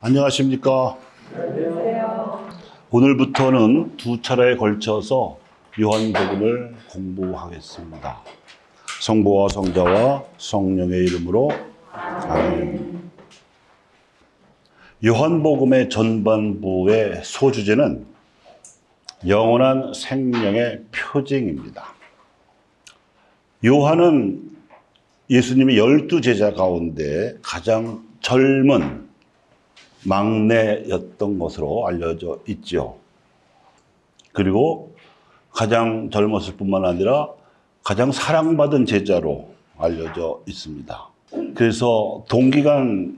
안녕하십니까. 안녕하세요. 오늘부터는 두 차례에 걸쳐서 요한복음을 공부하겠습니다. 성부와 성자와 성령의 이름으로 아멘. 요한복음의 전반부의 소주제는 영원한 생명의 표징입니다. 요한은 예수님의 12제자 가운데 가장 젊은 막내였던 것으로 알려져 있죠. 그리고 가장 젊었을 뿐만 아니라 가장 사랑받은 제자로 알려져 있습니다. 그래서 동기간이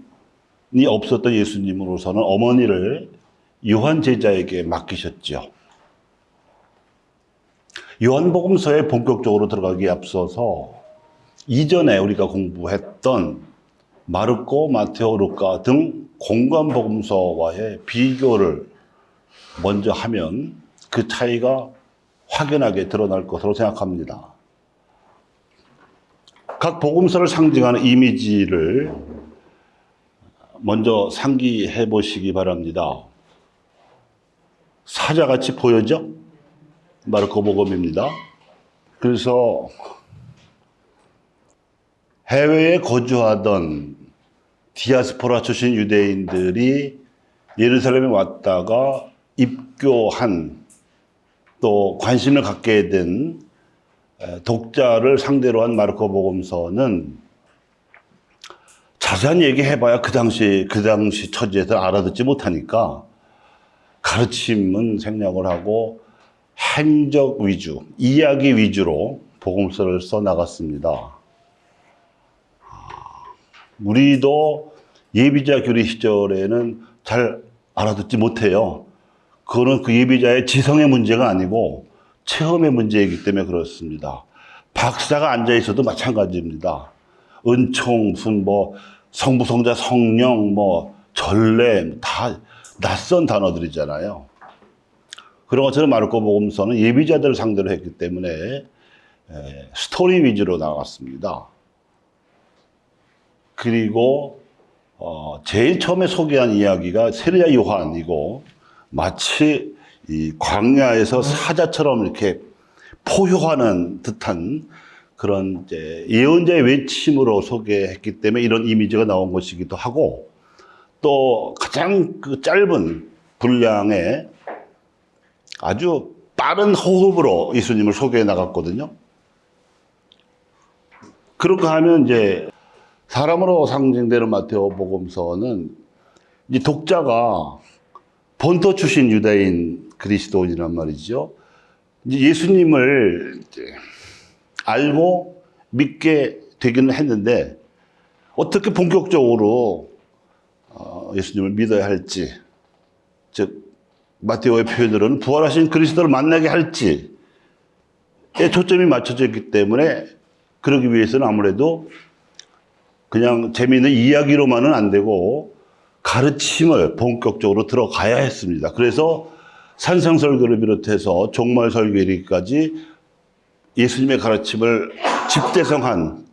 없었던 예수님으로서는 어머니를 요한 제자에게 맡기셨죠. 요한복음서에 본격적으로 들어가기에 앞서서 이전에 우리가 공부했던 마르코, 마테오, 루카 등 공관복음서와의 비교를 먼저 하면 그 차이가 확연하게 드러날 것으로 생각합니다. 각 복음서를 상징하는 이미지를 먼저 상기해 보시기 바랍니다. 사자같이 보여죠? 마르코 복음입니다. 그래서 해외에 거주하던 디아스포라 출신 유대인들이 예루살렘에 왔다가 입교한 또 관심을 갖게 된 독자를 상대로 한 마르코 복음서는 자세한 얘기해봐야 그 당시 처지에서 알아듣지 못하니까 가르침은 생략을 하고 행적 위주, 이야기 위주로 복음서를 써나갔습니다. 우리도 예비자 교리 시절에는 잘 알아듣지 못해요. 그거는 그 예비자의 지성의 문제가 아니고 체험의 문제이기 때문에 그렇습니다. 박사가 앉아 있어도 마찬가지입니다. 은총, 무슨 성부, 성자, 성령, 전례 다 낯선 단어들이잖아요. 그런 것처럼 마르코 복음서는 예비자들을 상대로 했기 때문에 스토리 위주로 나갔습니다. 그리고 제일 처음에 소개한 이야기가 세례자 요한이고 마치 이 광야에서 사자처럼 이렇게 포효하는 듯한 그런 이제 예언자의 외침으로 소개했기 때문에 이런 이미지가 나온 것이기도 하고 또 가장 그 짧은 분량의 아주 빠른 호흡으로 예수님을 소개해 나갔거든요. 그런가 하면 이제 사람으로 상징되는 마테오 복음서는 이제 독자가 본토 출신 유다인 그리스도인이란 말이죠. 이제 예수님을 이제 알고 믿게 되기는 했는데 어떻게 본격적으로 예수님을 믿어야 할지, 즉 마테오의 표현으로는 부활하신 그리스도를 만나게 할지에 초점이 맞춰져 있기 때문에 그러기 위해서는 아무래도 그냥 재미있는 이야기로만은 안 되고 가르침을 본격적으로 들어가야 했습니다. 그래서 산상설교를 비롯해서 종말설교 이르기까지 예수님의 가르침을 집대성한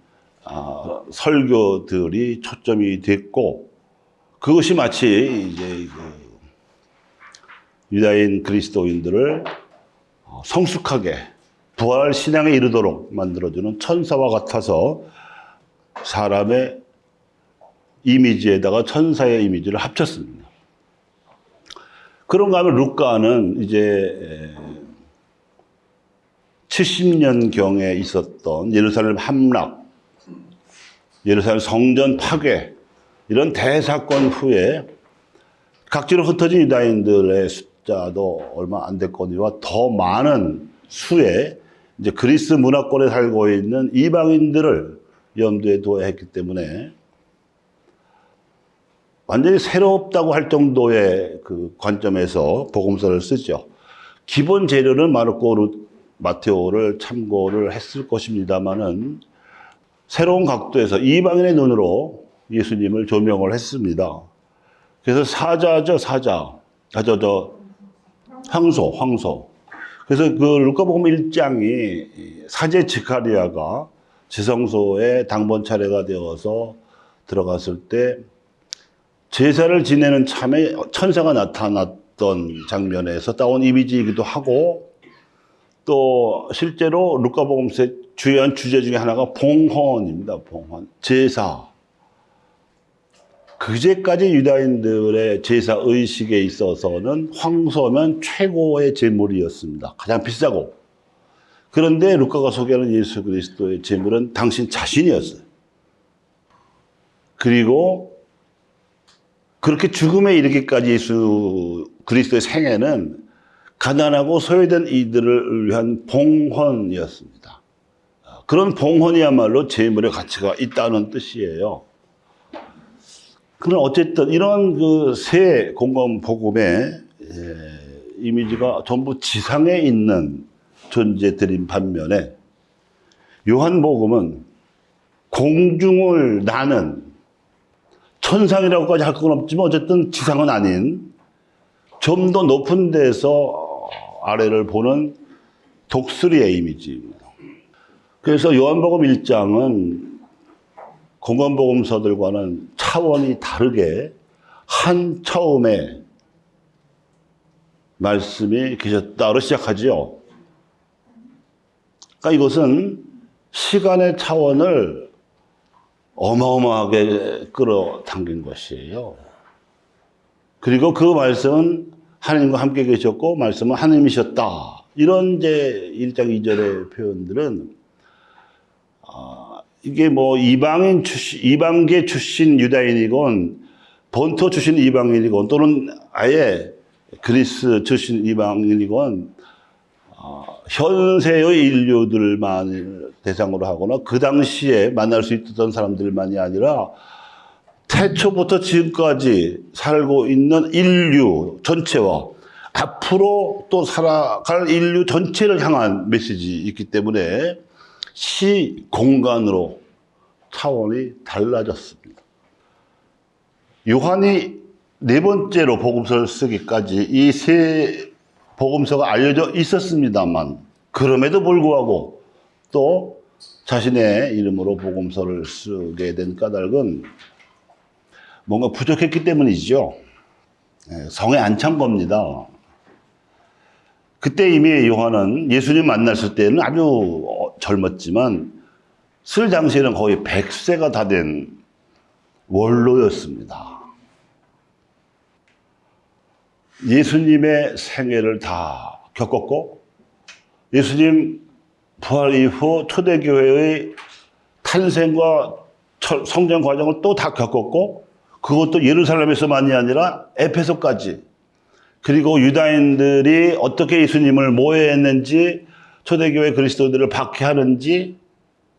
설교들이 초점이 됐고 그것이 마치 이제 유다인 그리스도인들을 성숙하게 부활 신앙에 이르도록 만들어주는 천사와 같아서 사람의 이미지에다가 천사의 이미지를 합쳤습니다. 그런가 하면 루카는 이제 70년경에 있었던 예루살렘 함락, 예루살렘 성전 파괴 이런 대사건 후에 각지로 흩어진 유다인들의 숫자도 얼마 안 됐거니와 더 많은 수의 이제 그리스 문화권에 살고 있는 이방인들을 염두에 두어야 했기 때문에 완전히 새롭다고 할 정도의 그 관점에서 복음서를 쓰죠. 기본 재료는 마르코, 마테오를 참고를 했을 것입니다만은 새로운 각도에서 이방인의 눈으로 예수님을 조명을 했습니다. 그래서 사자죠, 사자. 황소. 그래서 그 루카복음 1장이 사제 지카리아가 지성소에 당번 차례가 되어서 들어갔을 때 제사를 지내는 참에 천사가 나타났던 장면에서 따온 이미지이기도 하고, 또 실제로 루카복음서의 주요한 주제 중에 하나가 봉헌입니다. 봉헌, 제사. 그제까지 유다인들의 제사 의식에 있어서는 황소면 최고의 제물이었습니다. 가장 비싸고. 그런데 루카가 소개하는 예수 그리스도의 제물은 당신 자신이었어요. 그리고 그렇게 죽음에 이르기까지 예수 그리스도의 생애는 가난하고 소외된 이들을 위한 봉헌이었습니다. 그런 봉헌이야말로 제물의 가치가 있다는 뜻이에요. 그럼 어쨌든 이런 그 새 공간 복음의 이미지가 전부 지상에 있는 존재들인 반면에 요한복음은 공중을 나는 천상이라고까지 할 건 없지만 어쨌든 지상은 아닌 좀 더 높은 데서 아래를 보는 독수리의 이미지입니다. 그래서 요한복음 1장은 공간복음서들과는 차원이 다르게 한 처음에 말씀이 계셨다로 시작하지요. 그러니까 이것은 시간의 차원을 어마어마하게 끌어당긴 것이에요. 그리고 그 말씀은 하나님과 함께 계셨고 말씀은 하나님이셨다. 이런 이제 1장 2절의 표현들은 이게 뭐 이방계 출신 유다인이건 본토 출신 이방인이건 또는 아예 그리스 출신 이방인이건 현세의 인류들만 대상으로 하거나 그 당시에 만날 수 있었던 사람들만이 아니라 태초부터 지금까지 살고 있는 인류 전체와 앞으로 또 살아갈 인류 전체를 향한 메시지이기 때문에 시 공간으로 차원이 달라졌습니다. 요한이 네 번째로 복음서를 쓰기까지 이 세 복음서가 알려져 있었습니다만 그럼에도 불구하고 또 자신의 이름으로 복음서를 쓰게 된 까닭은 뭔가 부족했기 때문이죠. 성에 안 찬 겁니다. 그때 이미 요한은 예수님 만났을 때는 아주 젊었지만 쓸 당시에는 거의 100세가 다 된 원로였습니다. 예수님의 생애를 다 겪었고 예수님 부활 이후 초대교회의 탄생과 성장 과정을 또 다 겪었고 그것도 예루살렘에서만이 아니라 에페소까지 그리고 유다인들이 어떻게 예수님을 모해했는지 초대교회 그리스도들을 박해하는지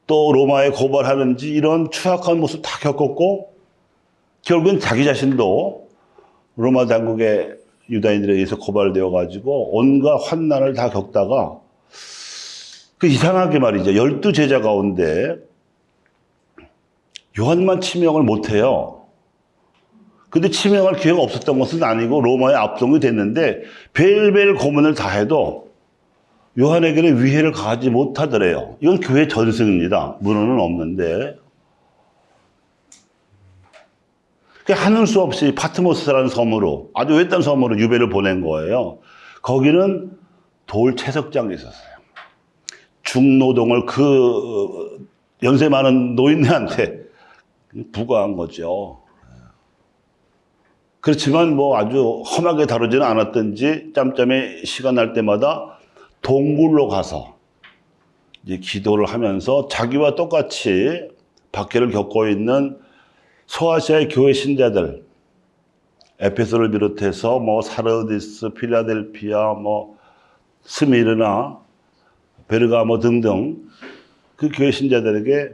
또 로마에 고발하는지 이런 추악한 모습 다 겪었고 결국엔 자기 자신도 로마 당국의 유다인들에 의해서 고발되어 가지고 온갖 환난을 다 겪다가 그 이상하게 말이죠. 12제자 가운데 요한만 치명을 못해요. 근데 치명할 기회가 없었던 것은 아니고 로마에 압송이 됐는데 벨벨 고문을 다 해도 요한에게는 위해를 가하지 못하더래요. 이건 교회 전승입니다. 문헌은 없는데. 하는 수 없이 파트모스라는 섬으로 아주 외딴 섬으로 유배를 보낸 거예요. 거기는 돌 채석장이 있었어요. 중노동을 그 연세 많은 노인네한테 부과한 거죠. 그렇지만 뭐 아주 험하게 다루지는 않았던지 짬짬이 시간 날 때마다 동굴로 가서 이제 기도를 하면서 자기와 똑같이 박해를 겪고 있는 소아시아의 교회 신자들, 에페소를 비롯해서 뭐 사르디스, 필라델피아, 뭐 스미르나, 베르가모 등등 그 교회 신자들에게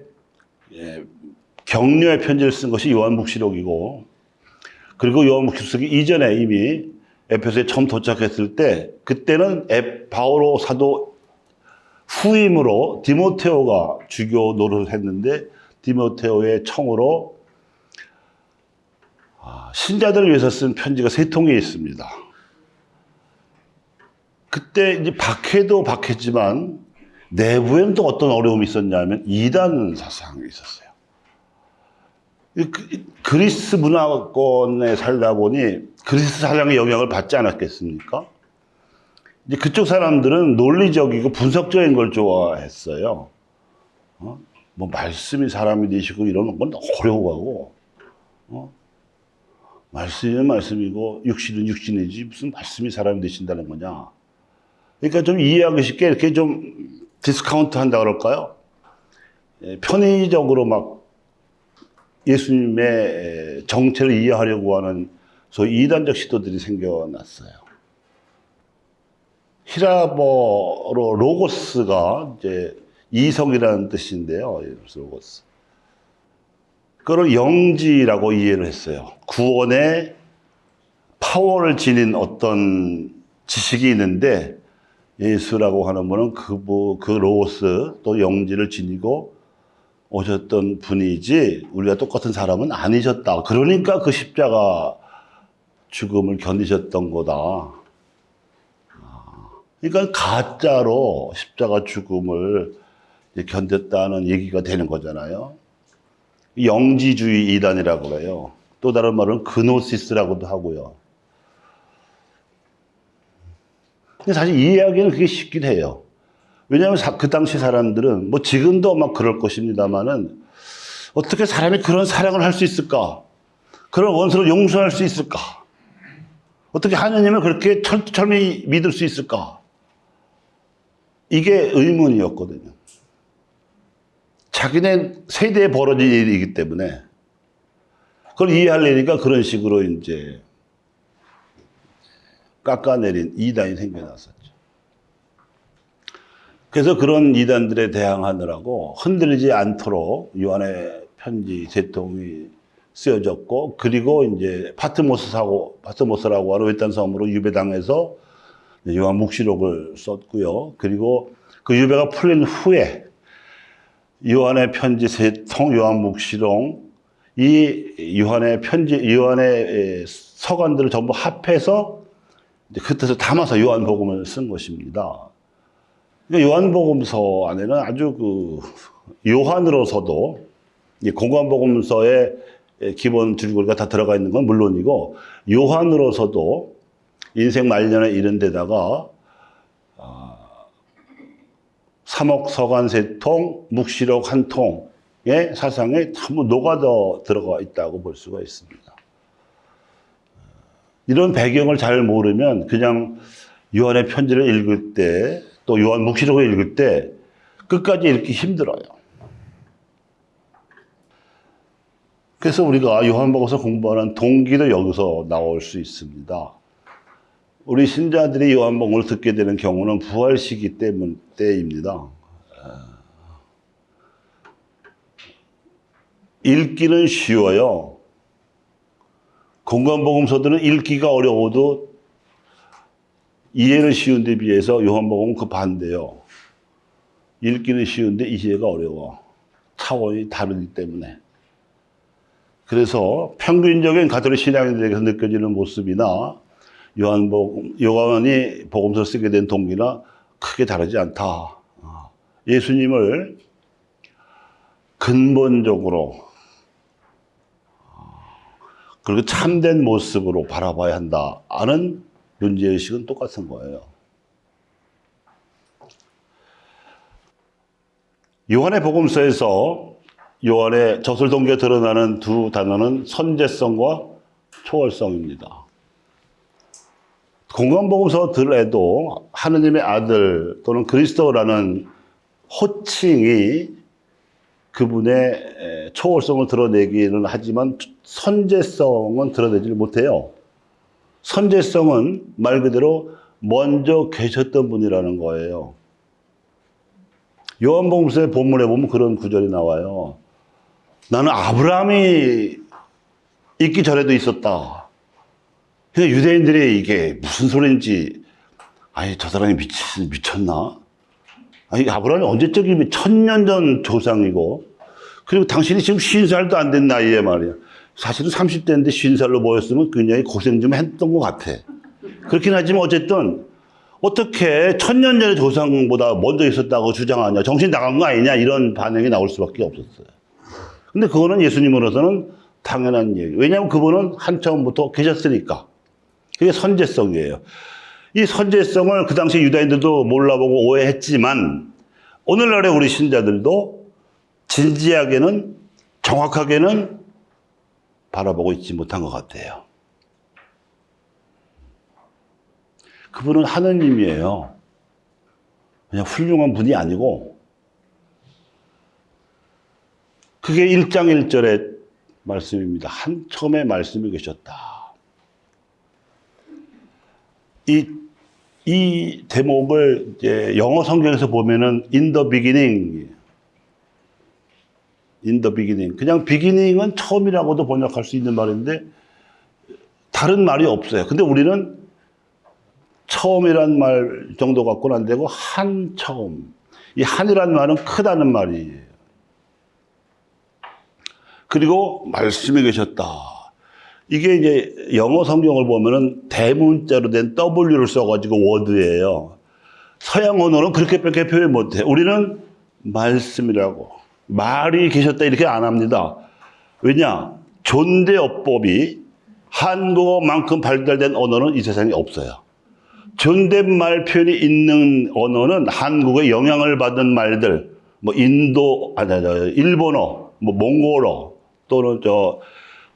격려의 편지를 쓴 것이 요한묵시록이고 그리고 요한묵시록 쓰기 이전에 이미 에페소에 처음 도착했을 때 그때는 바오로 사도 후임으로 디모테오가 주교 노릇을 했는데 디모테오의 청으로 신자들을 위해서 쓴 편지가 3통이 있습니다. 그때 이제 박해도 박했지만 내부에는 또 어떤 어려움이 있었냐면 이단 사상이 있었어요. 그리스 문화권에 살다 보니 그리스 사상의 영향을 받지 않았겠습니까? 이제 그쪽 사람들은 논리적이고 분석적인 걸 좋아했어요. 뭐 말씀이 사람이 되시고 이러는 건 어려워하고, 말씀은 말씀이고 육신은 육신이지 무슨 말씀이 사람이 되신다는 거냐. 그러니까 좀 이해하기 쉽게 이렇게 좀 디스카운트 한다 그럴까요? 편의적으로 막 예수님의 정체를 이해하려고 하는 소위 이단적 시도들이 생겨났어요. 히라버로 로고스가 이제 이성이라는 뜻인데요. 로고스. 그걸 영지라고 이해를 했어요. 구원의 파워를 지닌 어떤 지식이 있는데 예수라고 하는 분은 그 로고스 또 영지를 지니고 오셨던 분이지 우리가 똑같은 사람은 아니셨다. 그러니까 그 십자가 죽음을 견디셨던 거다. 그러니까 가짜로 십자가 죽음을 견뎠다는 얘기가 되는 거잖아요. 영지주의 이단이라고 그래요. 또 다른 말은 그노시스라고도 하고요. 근데 사실 이해하기는 그게 쉽긴 해요. 왜냐하면 그 당시 사람들은 뭐 지금도 막 그럴 것입니다만은 어떻게 사람이 그런 사랑을 할 수 있을까? 그런 원수를 용서할 수 있을까? 어떻게 하느님을 그렇게 철저히 믿을 수 있을까? 이게 의문이었거든요. 자기네 세대에 벌어진 일이기 때문에 그걸 이해하려니까 그런 식으로 이제 깎아내린 이단이 생겨났었죠. 그래서 그런 이단들에 대항하느라고 흔들리지 않도록 요한의 편지 세 통이 쓰여졌고, 그리고 이제 파트모스라고 하는 외딴 섬으로 유배당해서 요한 묵시록을 썼고요. 그리고 그 유배가 풀린 후에 요한의 편지 세 통, 요한 묵시록, 이 요한의 서간들을 전부 합해서 그 뜻을 담아서 요한복음을 쓴 것입니다. 그러니까 요한복음서 안에는 아주 요한으로서도 공관복음서의 기본 줄거리가 다 들어가 있는 건 물론이고, 요한으로서도 인생 말년에 이른 데다가 삼옥서간 세 통, 묵시록 한 통의 사상에 전부 녹아져 들어가 있다고 볼 수가 있습니다. 이런 배경을 잘 모르면 그냥 요한의 편지를 읽을 때, 또 요한 묵시록을 읽을 때 끝까지 읽기 힘들어요. 그래서 우리가 요한복음서 공부하는 동기도 여기서 나올 수 있습니다. 우리 신자들이 요한복음을 듣게 되는 경우는 부활 시기 때입니다. 읽기는 쉬워요. 공관복음서들은 읽기가 어려워도 이해는 쉬운 데 비해서 요한복음은 그 반대요. 읽기는 쉬운데 이해가 어려워. 차원이 다르기 때문에. 그래서 평균적인 가톨릭 신앙인들에게서 느껴지는 모습이나 요한이 복음서를 쓰게 된 동기나 크게 다르지 않다. 예수님을 근본적으로 그리고 참된 모습으로 바라봐야 한다. 아는 문제의식은 똑같은 거예요. 요한의 복음서에서 요한의 저술 동기가 드러나는 두 단어는 선제성과 초월성입니다. 공관복음서들에도 하느님의 아들 또는 그리스도라는 호칭이 그분의 초월성을 드러내기는 하지만 선제성은 드러내지 못해요. 선제성은 말 그대로 먼저 계셨던 분이라는 거예요. 요한복음서의 본문에 보면 그런 구절이 나와요. 나는 아브라함이 있기 전에도 있었다. 근데 유대인들이 이게 무슨 소리인지, 아니 저 사람이 미쳤나? 아니 아브라함이 언제적이면 1000년 전 조상이고, 그리고 당신이 지금 50살도 안 된 나이에 말이야. 사실은 30대인데 50살로 보였으면 굉장히 고생 좀 했던 것 같아. 그렇긴 하지만 어쨌든 어떻게 1000년 전의 조상보다 먼저 있었다고 주장하냐, 정신 나간 거 아니냐, 이런 반응이 나올 수밖에 없었어요. 근데 그거는 예수님으로서는 당연한 얘기. 왜냐하면 그분은 한참부터 계셨으니까. 그게 선제성이에요. 이 선제성을 그 당시 유다인들도 몰라보고 오해했지만 오늘날의 우리 신자들도 진지하게는 정확하게는 바라보고 있지 못한 것 같아요. 그분은 하느님이에요. 그냥 훌륭한 분이 아니고 그게 1장 1절의 말씀입니다. 처음에 말씀이 계셨다. 이 대목을 이제 영어 성경에서 보면은 in the beginning, 그냥 beginning은 처음이라고도 번역할 수 있는 말인데 다른 말이 없어요. 근데 우리는 처음이란 말 정도 갖고는 안 되고 한 처음. 이 한이란 말은 크다는 말이에요. 그리고 말씀이 계셨다. 이게 이제 영어 성경을 보면은 대문자로 된 W를 써가지고 워드예요. 서양 언어는 그렇게밖에 표현 못해. 우리는 말씀이라고. 말이 계셨다 이렇게 안 합니다. 왜냐? 존대어법이 한국어만큼 발달된 언어는 이 세상에 없어요. 존댓말 표현이 있는 언어는 한국의 영향을 받은 말들, 뭐 일본어, 뭐 몽골어, 또는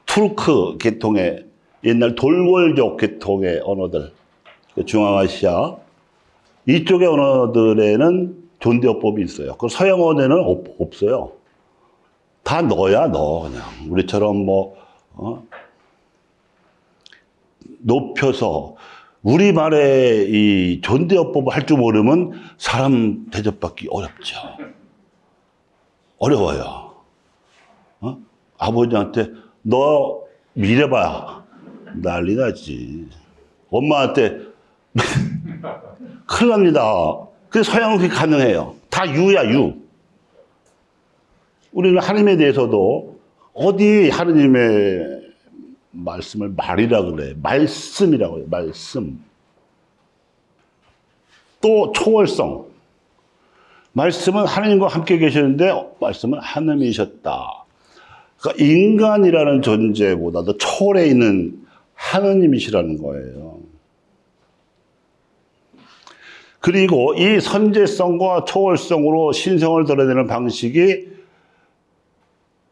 투르크 계통의 옛날 돌골족 계통의 언어들, 중앙아시아 이쪽의 언어들에는 존대어법이 있어요. 그 서양 언어에는 없어요. 다 너야 너 그냥 우리처럼 높여서 우리말에 이 존대어법을 할 줄 모르면 사람 대접받기 어렵죠. 어려워요. 아버지한테 너 밀어봐 난리 나지. 엄마한테 큰일 납니다. 그래서 서양은 그게 가능해요. 다 유야 유. 우리는 하나님에 대해서도 어디 하나님의 말씀을 말이라 그래. 말씀이라고 해요. 말씀. 또 초월성. 말씀은 하나님과 함께 계셨는데 말씀은 하나님이셨다. 그러니까 인간이라는 존재보다도 초월해 있는 하나님이시라는 거예요. 그리고 이 선제성과 초월성으로 신성을 드러내는 방식이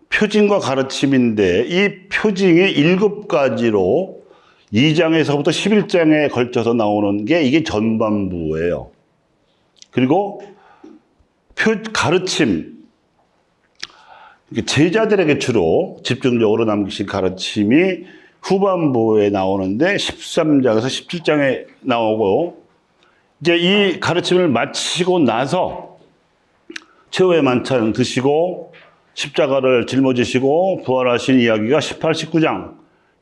표징과 가르침인데 이 표징이 7가지로 2장에서부터 11장에 걸쳐서 나오는 게 이게 전반부예요. 그리고 가르침, 제자들에게 주로 집중적으로 남기신 가르침이 후반부에 나오는데 13장에서 17장에 나오고 이제 이 가르침을 마치고 나서 최후의 만찬 드시고 십자가를 짊어지시고 부활하신 이야기가 18, 19장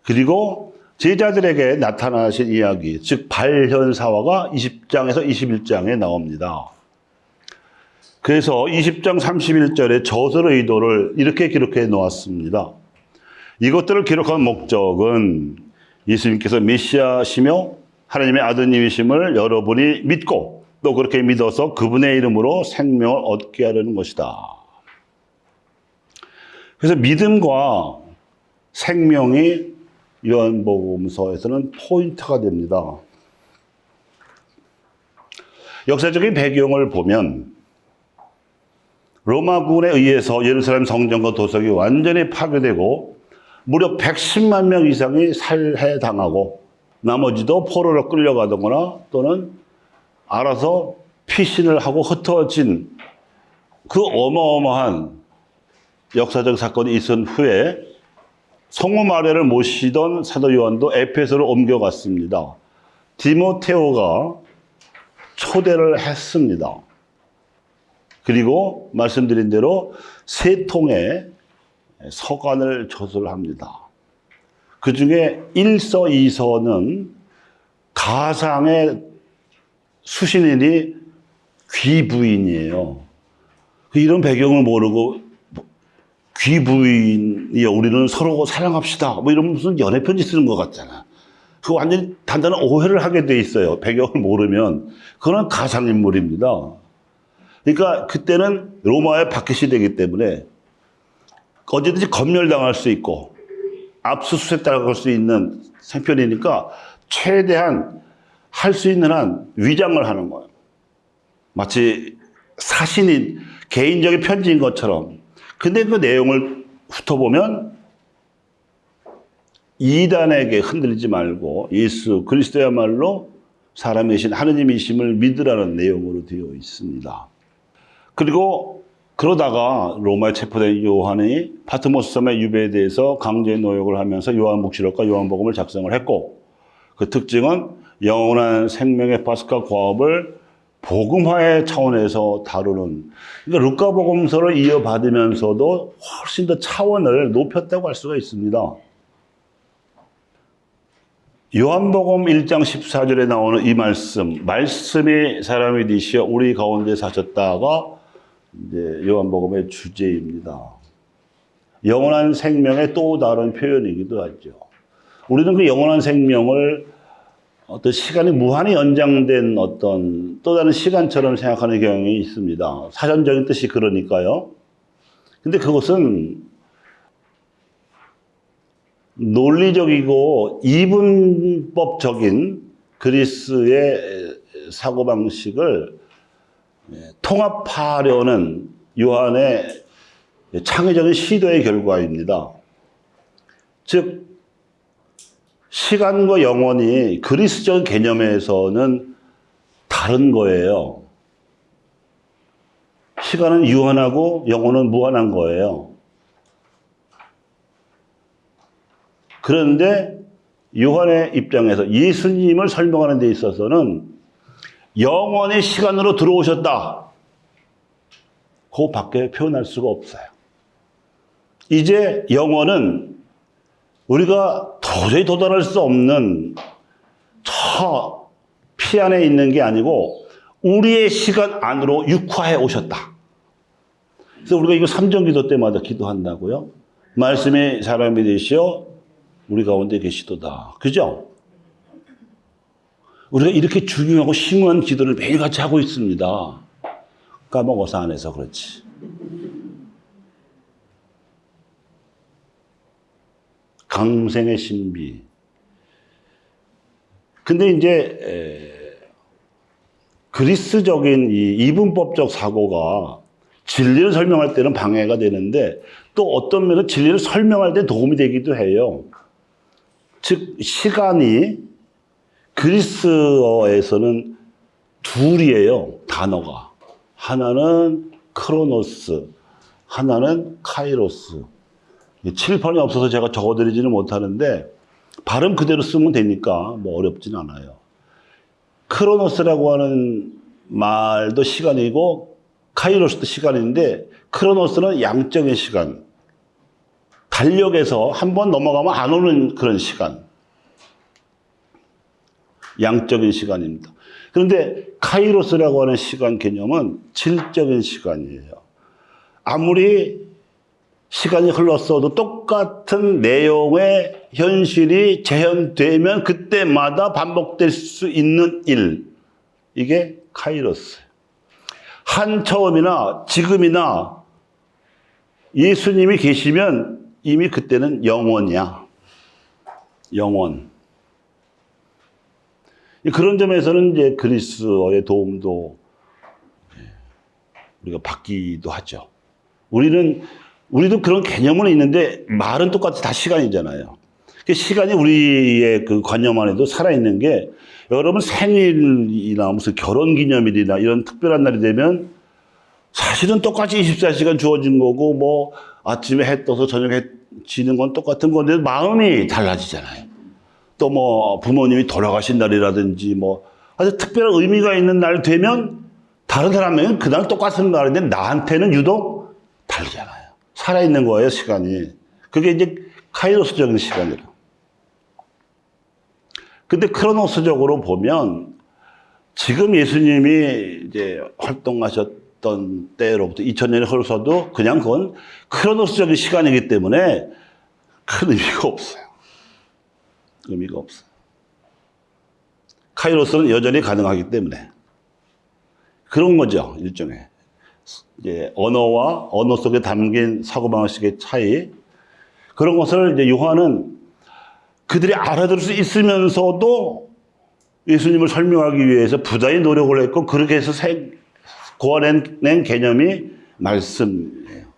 그리고 제자들에게 나타나신 이야기 즉 발현사화가 20장에서 21장에 나옵니다. 그래서 20장 31절에 저서의 의도를 이렇게 기록해 놓았습니다. 이것들을 기록한 목적은 예수님께서 메시아시며 하나님의 아드님이심을 여러분이 믿고 또 그렇게 믿어서 그분의 이름으로 생명을 얻게 하려는 것이다. 그래서 믿음과 생명이 요한복음서에서는 포인트가 됩니다. 역사적인 배경을 보면 로마군에 의해서 예루살렘 성전과 도성이 완전히 파괴되고 무려 110만 명 이상이 살해당하고 나머지도 포로로 끌려가거나 또는 알아서 피신을 하고 흩어진 그 어마어마한 역사적 사건이 있은 후에 성모 마리아를 모시던 사도 요한도 에페소로 옮겨갔습니다. 디모테오가 초대를 했습니다. 그리고 말씀드린 대로 3통의 서간을 저술합니다. 그 중에 1서, 2서는 가상의 수신인이 귀부인이에요. 이런 배경을 모르고 귀부인이요, 우리는 서로 사랑합시다. 이런 무슨 연애편지 쓰는 것 같잖아. 그 완전히 단단한 오해를 하게 돼 있어요. 배경을 모르면. 그건 가상인물입니다. 그러니까 그때는 로마의 박해시대이기 때문에 언제든지 검열당할 수 있고 압수수색 당할 수 있는 생편이니까 최대한 할 수 있는 한 위장을 하는 거예요. 마치 사신이 개인적인 편지인 것처럼. 근데 그 내용을 훑어보면 이단에게 흔들리지 말고 예수 그리스도야말로 사람이신 하느님이심을 믿으라는 내용으로 되어 있습니다. 그리고 그러다가 로마에 체포된 요한이 파트모스 섬의 유배대에서 강제 노역을 하면서 요한묵시록과 요한복음을 작성을 했고, 그 특징은 영원한 생명의 파스카 과업을 복음화의 차원에서 다루는, 그러니까 루카복음서를 이어받으면서도 훨씬 더 차원을 높였다고 할 수가 있습니다. 요한복음 1장 14절에 나오는 이 말씀이 사람이 되시어 우리 가운데 사셨다가 이제 요한복음의 주제입니다. 영원한 생명의 또 다른 표현이기도 하죠. 우리는 그 영원한 생명을 어떤 시간이 무한히 연장된 어떤 또 다른 시간처럼 생각하는 경향이 있습니다. 사전적인 뜻이 그러니까요. 근데 그것은 논리적이고 이분법적인 그리스의 사고방식을 통합하려는 요한의 창의적인 시도의 결과입니다. 즉, 시간과 영원이 그리스적 개념에서는 다른 거예요. 시간은 유한하고 영원은 무한한 거예요. 그런데 요한의 입장에서 예수님을 설명하는 데 있어서는 영원히 시간으로 들어오셨다. 그 밖에 표현할 수가 없어요. 이제 영원은 우리가 도저히 도달할 수 없는 저 피 안에 있는 게 아니고 우리의 시간 안으로 육화해 오셨다. 그래서 우리가 이거 삼정기도 때마다 기도한다고요. 말씀이 사람이 되시어 우리 가운데 계시도다. 그죠? 우리가 이렇게 중요하고 심오한 기도를 매일같이 하고 있습니다. 까먹어서 안 해서 그렇지. 강생의 신비. 근데 이제 그리스적인 이 이분법적 사고가 진리를 설명할 때는 방해가 되는데 또 어떤 면은 진리를 설명할 때 도움이 되기도 해요. 즉 시간이 그리스어에서는 둘이에요. 단어가. 하나는 크로노스, 하나는 카이로스. 칠판이 없어서 제가 적어드리지는 못하는데 발음 그대로 쓰면 되니까 뭐 어렵진 않아요. 크로노스라고 하는 말도 시간이고 카이로스도 시간인데 크로노스는 양적인 시간. 달력에서 한 번 넘어가면 안 오는 그런 시간. 양적인 시간입니다. 그런데 카이로스라고 하는 시간 개념은 질적인 시간이에요. 아무리 시간이 흘렀어도 똑같은 내용의 현실이 재현되면 그때마다 반복될 수 있는 일. 이게 카이로스. 한 처음이나 지금이나 예수님이 계시면 이미 그때는 영원이야. 영원. 그런 점에서는 이제 그리스어의 도움도 우리가 받기도 하죠. 우리도 그런 개념은 있는데 말은 똑같이 다 시간이잖아요. 시간이 우리의 그 관념 안에도 살아있는 게 여러분 생일이나 무슨 결혼기념일이나 이런 특별한 날이 되면 사실은 똑같이 24시간 주어진 거고 뭐 아침에 해 떠서 저녁에 지는 건 똑같은 건데 마음이 달라지잖아요. 또 뭐 부모님이 돌아가신 날이라든지 뭐 아주 특별한 의미가 있는 날 되면 다른 사람에게는 그날 똑같은 날인데 나한테는 유독 다르잖아요. 살아있는 거예요, 시간이. 그게 이제 카이로스적인 시간이에요. 근데 크로노스적으로 보면 지금 예수님이 이제 활동하셨던 때로부터 2000년이 흘러서도 그냥 그건 크로노스적인 시간이기 때문에 큰 의미가 없어요. 의미가 없어요. 카이로스는 여전히 가능하기 때문에. 그런 거죠, 일종의. 이제 언어와 언어 속에 담긴 사고방식의 차이. 그런 것을 이제 요한은 그들이 알아들을 수 있으면서도 예수님을 설명하기 위해서 부단히 노력을 했고, 그렇게 해서 고안해낸 개념이 말씀이에요.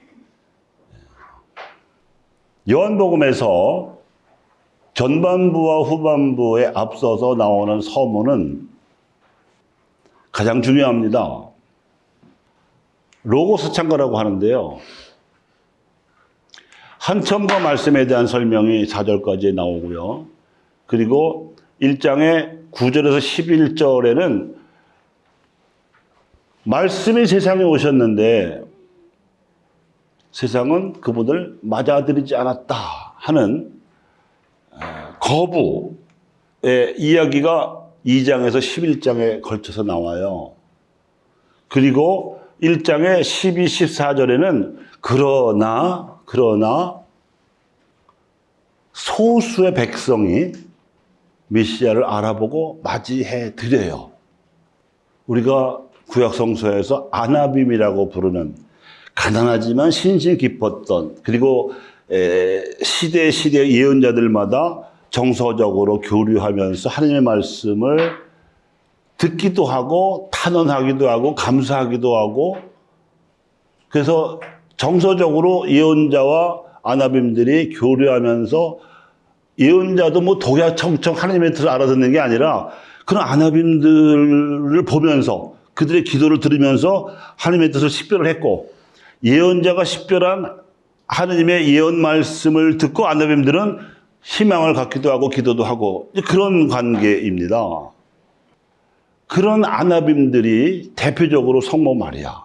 요한복음에서 전반부와 후반부에 앞서서 나오는 서문은 가장 중요합니다. 로고스 창가라고 하는데요. 한첨과 말씀에 대한 설명이 4절까지 나오고요. 그리고 1장의 9절에서 11절에는 말씀이 세상에 오셨는데 세상은 그분을 맞아들이지 않았다 하는 거부의 이야기가 2장에서 11장에 걸쳐서 나와요. 그리고 1장의 12, 14절에는 그러나 소수의 백성이 메시아를 알아보고 맞이해 드려요. 우리가 구약 성서에서 아나빔이라고 부르는 가난하지만 신심 깊었던, 그리고 시대 예언자들마다 정서적으로 교류하면서 하나님의 말씀을 듣기도 하고 탄원하기도 하고 감사하기도 하고, 그래서 정서적으로 예언자와 아나빔들이 교류하면서 예언자도 뭐 독야청청 하나님의 뜻을 알아듣는 게 아니라 그런 아나빔들을 보면서 그들의 기도를 들으면서 하나님의 뜻을 식별을 했고, 예언자가 식별한 하나님의 예언 말씀을 듣고 아나빔들은 희망을 갖기도 하고 기도도 하고, 그런 관계입니다. 그런 아나빔들이 대표적으로 성모 마리아,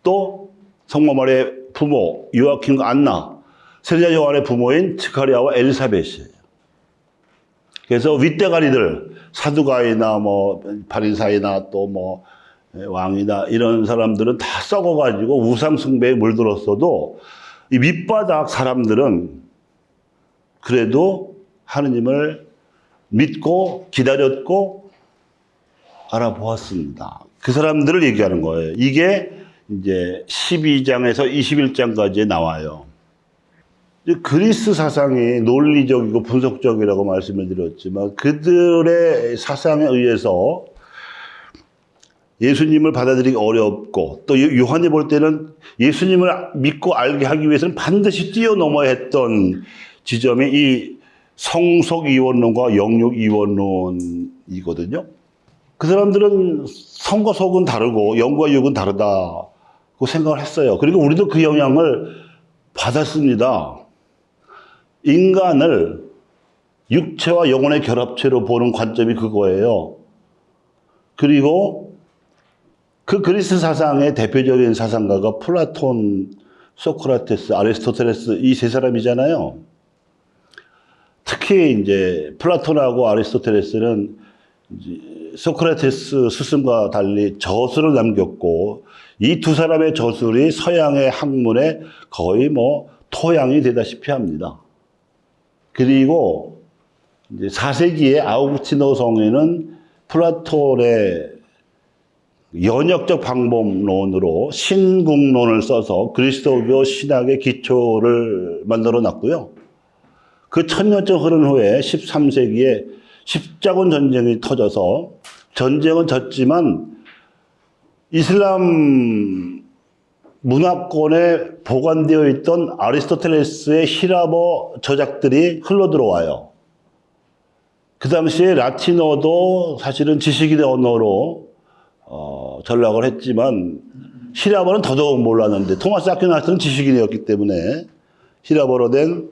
또 성모 마리아의 부모 요아킴과 안나, 세례자 요한의 부모인 스가랴와 엘리사벳이에요. 그래서 윗대가리들, 사두가이나 뭐 바리사이나 또 뭐 왕이나 이런 사람들은 다 썩어가지고 우상 숭배에 물들었어도 이 밑바닥 사람들은 그래도 하느님을 믿고 기다렸고 알아보았습니다. 그 사람들을 얘기하는 거예요. 이게 이제 12장에서 21장까지 나와요. 그리스 사상이 논리적이고 분석적이라고 말씀을 드렸지만 그들의 사상에 의해서 예수님을 받아들이기 어렵고, 또 요한이 볼 때는 예수님을 믿고 알게 하기 위해서는 반드시 뛰어넘어야 했던 지점이 이 성속 이원론과 영육 이원론이거든요. 그 사람들은 성과 속은 다르고 영과 육은 다르다고 생각을 했어요. 그리고 우리도 그 영향을 받았습니다. 인간을 육체와 영혼의 결합체로 보는 관점이 그거예요. 그리고 그 그리스 사상의 대표적인 사상가가 플라톤, 소크라테스, 아리스토텔레스 이 세 사람이잖아요. 특히 이제 플라톤하고 아리스토텔레스는 소크라테스 스승과 달리 저술을 남겼고, 이 두 사람의 저술이 서양의 학문에 거의 뭐 토양이 되다시피 합니다. 그리고 이제 4세기의 아우구스티노 성에는 플라톤의 연역적 방법론으로 신궁론을 써서 그리스도교 신학의 기초를 만들어 놨고요. 그 천년쯤 흐른 후에 13세기에 십자군 전쟁이 터져서 전쟁은 졌지만 이슬람 문화권에 보관되어 있던 아리스토텔레스의 히라버 저작들이 흘러들어와요. 그 당시에 라틴어도 사실은 지식인의 언어로 전락을 했지만 히라버는 더더욱 몰랐는데, 토마스 아퀴나스는 지식인이었기 때문에 히라버로 된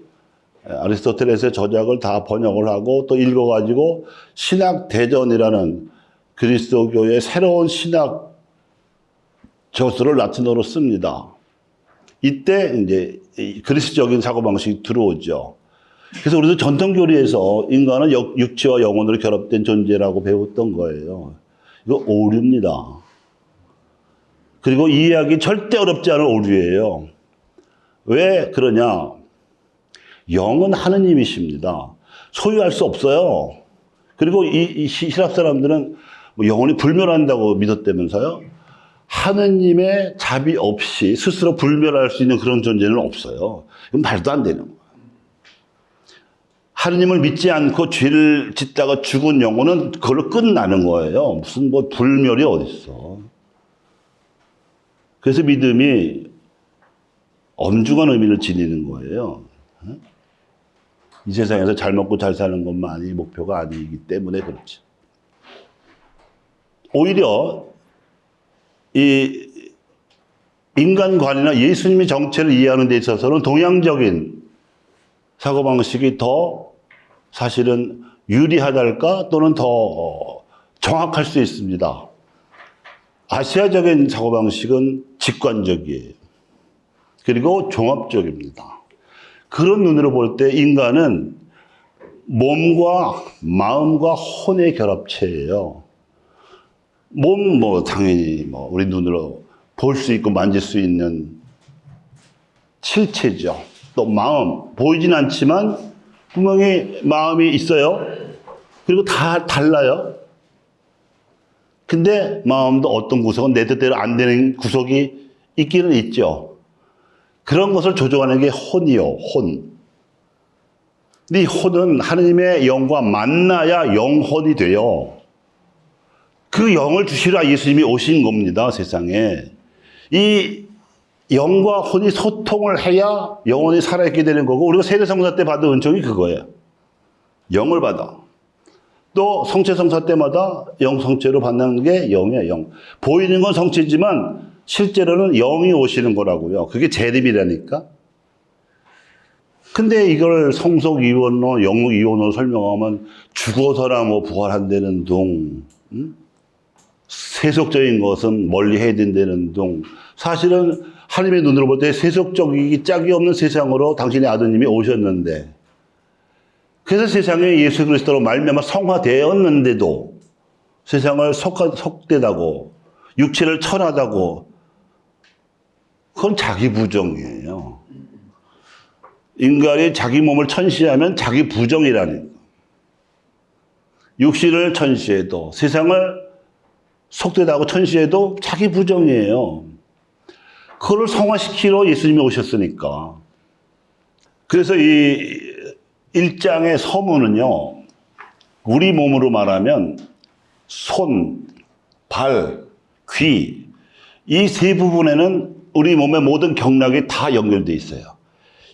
아리스토텔레스의 저작을 다 번역을 하고 또 읽어가지고 신학대전이라는 그리스도교의 새로운 신학 저술을 라틴어로 씁니다. 이때 이제 그리스적인 사고방식이 들어오죠. 그래서 우리도 전통교리에서 인간은 육체와 영혼으로 결합된 존재라고 배웠던 거예요. 이거 오류입니다. 그리고 이 이야기 절대 어렵지 않은 오류예요. 왜 그러냐? 영은 하느님이십니다. 소유할 수 없어요. 그리고 이 히랍 사람들은 뭐 영혼이 불멸한다고 믿었다면서요? 하느님의 자비 없이 스스로 불멸할 수 있는 그런 존재는 없어요. 이건 말도 안 되는 거예요. 하느님을 믿지 않고 죄를 짓다가 죽은 영혼은 그걸로 끝나는 거예요. 무슨 뭐 불멸이 어딨어. 그래서 믿음이 엄중한 의미를 지니는 거예요. 이 세상에서 잘 먹고 잘 사는 것만이 목표가 아니기 때문에 그렇죠. 오히려 이 인간관이나 예수님의 정체를 이해하는 데 있어서는 동양적인 사고방식이 더 사실은 유리하달까 또는 더 정확할 수 있습니다. 아시아적인 사고방식은 직관적이에요. 그리고 종합적입니다. 그런 눈으로 볼 때 인간은 몸과 마음과 혼의 결합체예요. 몸 당연히 우리 눈으로 볼 수 있고 만질 수 있는 실체죠. 또 마음 보이진 않지만 분명히 마음이 있어요. 그리고 다 달라요. 근데 마음도 어떤 구석은 내 뜻대로 안 되는 구석이 있기는 있죠. 그런 것을 조종하는 게 혼이요, 혼. 근데 이 혼은 하느님의 영과 만나야 영혼이 돼요. 그 영을 주시라 예수님이 오신 겁니다, 세상에. 이 영과 혼이 소통을 해야 영혼이 살아있게 되는 거고, 우리가 세례성사 때 받은 은총이 그거예요. 영을 받아. 또 성체성사 때마다 영성체로 받는 게 영이에요, 영. 보이는 건 성체지만 실제로는 영이 오시는 거라고요. 그게 재림이라니까. 근데 이걸 성속이원론, 영육이원으로 설명하면 죽어서나 부활한다는 둥, 세속적인 것은 멀리 해야 된다는 둥. 사실은 하나님의 눈으로 볼 때 세속적이기 짝이 없는 세상으로 당신의 아드님이 오셨는데, 그래서 세상에 예수 그리스도로 말미암아 성화되었는데도 세상을 속되다고 육체를 천하다고, 그건 자기 부정이에요. 인간이 자기 몸을 천시하면 자기 부정이라는 거. 육신을 천시해도 세상을 속되다고 천시해도 자기 부정이에요. 그걸 성화시키러 예수님이 오셨으니까. 그래서 이 1장의 서문은요, 우리 몸으로 말하면 손, 발, 귀, 이 세 부분에는 우리 몸의 모든 경락이 다 연결되어 있어요.